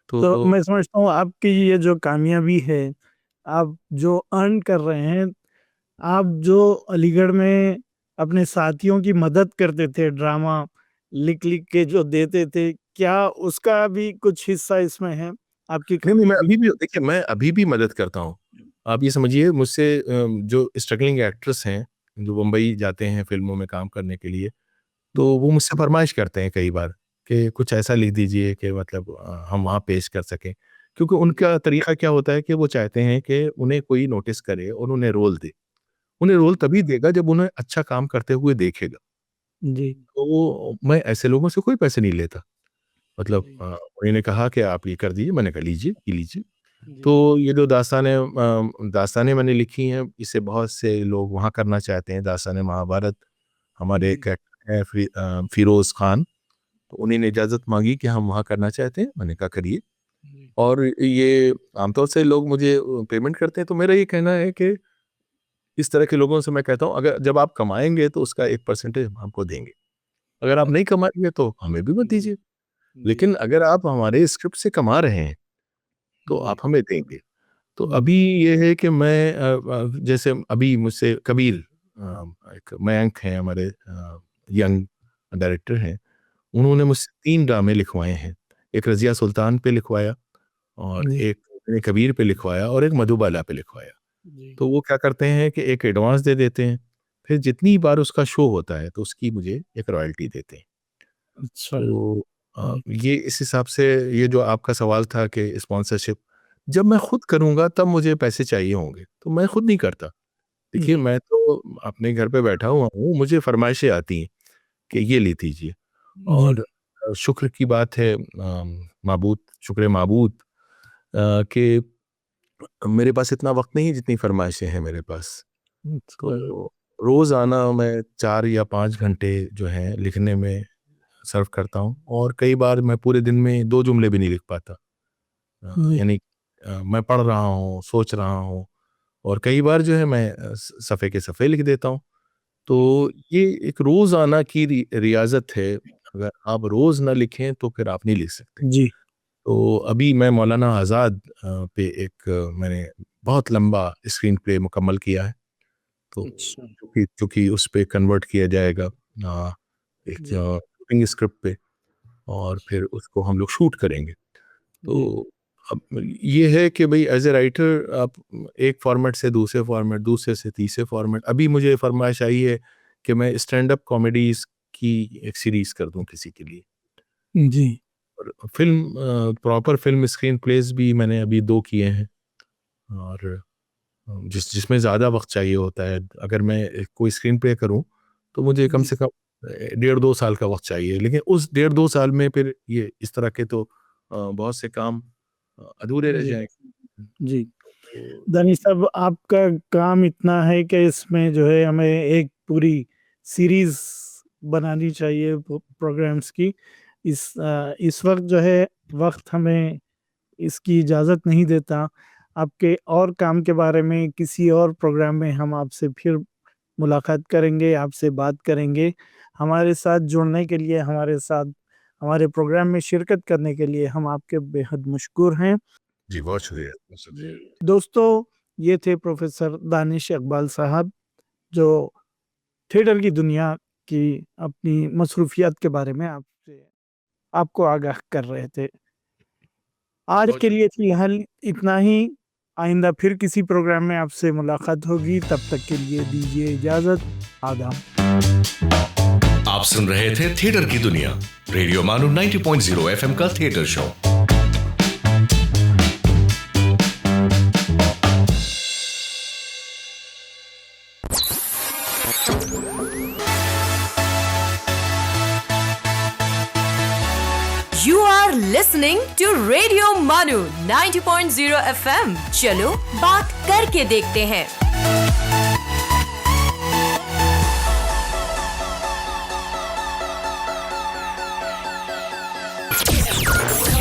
तो तो मैं समझता हूँ आपकी ये जो कामयाबी है, आप जो अर्न कर रहे हैं, आप जो अलीगढ़ में अपने साथियों की मदद करते थे, ड्रामा लिख-लिख के जो देते थे, क्या उसका भी कुछ हिस्सा इसमें है? आपकी नहीं, नहीं, मैं कामयाबी? अभी भी देखिए मैं अभी भी मदद करता हूँ। आप ये समझिए मुझसे जो स्ट्रगलिंग एक्टर्स हैं, जो बम्बई जाते हैं फ़िल्मों में काम करने के लिए, तो वो मुझसे फ़रमाइश करते हैं कई बार कि कुछ ऐसा लिख दीजिए कि मतलब हम वहाँ पेश कर सकें। क्योंकि उनका तरीका क्या होता है कि वो चाहते हैं कि उन्हें कोई नोटिस करे और उन्हें रोल दे। उन्हें रोल तभी देगा जब उन्हें अच्छा काम करते हुए देखेगा। जी, तो मैं ऐसे लोगों से कोई पैसे नहीं लेता। मतलब उन्होंने कहा कि आप ये कर दीजिए, मैंने कहा लीजिए, ये लीजिए। तो ये जो दास्तानें मैंने लिखी हैं, इसे बहुत से लोग वहाँ करना चाहते हैं। दास्तान-ए महाभारत, हमारे एक एक्टर हैं फ़िरोज़ ख़ान, तो उन्हीं ने इजाज़त माँगी कि हम वहाँ करना चाहते हैं। मैंने कहा करिए। और ये आमतौर से लोग मुझे पेमेंट करते हैं, तो मेरा ये कहना है कि इस तरह के लोगों से मैं कहता हूँ, अगर जब आप कमाएँगे तो उसका एक परसेंटेज हम आपको देंगे। अगर आप नहीं कमाएँगे तो हमें भी मत दीजिए। लेकिन अगर आप हमारे स्क्रिप्ट से कमा रहे हैं, तो आप हमें देंगे। तो अभी ये है कि मैं जैसे अभी मुझसे कबीर एक मयंक हैं हमारे यंग डायरेक्टर हैं, उन्होंने मुझसे 3 ड्रामे लिखवाए हैं। एक रज़िया सुल्तान पे लिखवाया और एक कबीर पे लिखवाया और एक मधुबाला पे लिखवाया। तो वो क्या करते हैं कि एक एडवांस दे देते हैं, फिर जितनी बार उसका शो होता है तो उसकी मुझे एक रॉयल्टी देते हैं। अच्छा। तो ये इस हिसाब से, ये जो आपका सवाल था कि स्पॉन्सरशिप, जब मैं खुद करूँगा तब मुझे पैसे चाहिए होंगे, तो मैं खुद नहीं करता। देखिए, मैं तो अपने घर पे बैठा हुआ हूँ, मुझे फरमाइशें आती हैं कि ये ले दीजिए। और शुक्र की बात है, शुक्र माबूद कि मेरे पास इतना वक्त नहीं जितनी फरमाइशें हैं मेरे पास। तो रोज़ाना मैं 4 या 5 घंटे जो हैं लिखने में सर्व करता हूँ, और कई बार मैं पूरे दिन में 2 जुमले भी नहीं लिख पाता। यानी मैं पढ़ रहा हूँ, सोच रहा हूँ, और कई बार जो है मैं सफ़े के सफ़े लिख देता हूँ। तो ये एक रोज़ाना की रियाज़त है। अगर आप रोज़ ना लिखें तो फिर आप नहीं लिख सकते। जी। तो अभी मैं मौलाना आज़ाद पे एक मैंने बहुत लंबा स्क्रीन प्ले मुकम्मल किया है। तो क्योंकि उस पे कन्वर्ट किया जाएगा एक शूटिंग स्क्रिप्ट पे, और फिर उसको हम लोग शूट करेंगे। तो अब ये है कि भाई एज ए राइटर आप एक फॉर्मेट से दूसरे फॉर्मेट, दूसरे से तीसरे फॉर्मेट, अभी मुझे फरमाइश आई है कि मैं स्टैंड अप कॉमेडीज़ की एक सीरीज़ कर दूं किसी के लिए। जी। और film proper film screen place भी मैंने अभी 2 किए हैं, और जिसमें ज़्यादा वक्त चाहिए होता है। अगर मैं कोई स्क्रीन प्ले करूं तो मुझे कम से कम 1.5-2 साल का वक्त चाहिए, लेकिन उस 1.5-2 साल में फिर ये इस तरह के तो बहुत से काम अधूरे रह जाएंगे। जी। दानिश साहब, आपका काम इतना है कि इसमें जो है हमें एक पूरी सीरीज़ बनानी चाहिए प्रोग्राम्स की। इस वक्त जो है वक्त हमें इसकी इजाज़त नहीं देता। आपके और काम के बारे में किसी और प्रोग्राम में हम आपसे फिर मुलाकात करेंगे, आपसे बात करेंगे। हमारे साथ जुड़ने के लिए, हमारे साथ हमारे प्रोग्राम में शिरकत करने के लिए हम आपके बेहद मशकूर हैं। जी, बहुत शुक्रिया। दोस्तों, ये थे प्रोफेसर दानिश इकबाल साहब, जो थिएटर की दुनिया की अपनी मसरूफियत के बारे में आपको आगाह कर रहे थे। आज के लिए फ़िलहाल इतना ही। आइंदा फिर किसी प्रोग्राम में आपसे मुलाकात होगी। तब तक के लिए दीजिए इजाज़त। आदाब। आप सुन रहे थे थिएटर की दुनिया, रेडियो मानो 90.0 FM का theatre show. You are listening to Radio Manu 90.0 FM। चलो बात करके देखते हैं।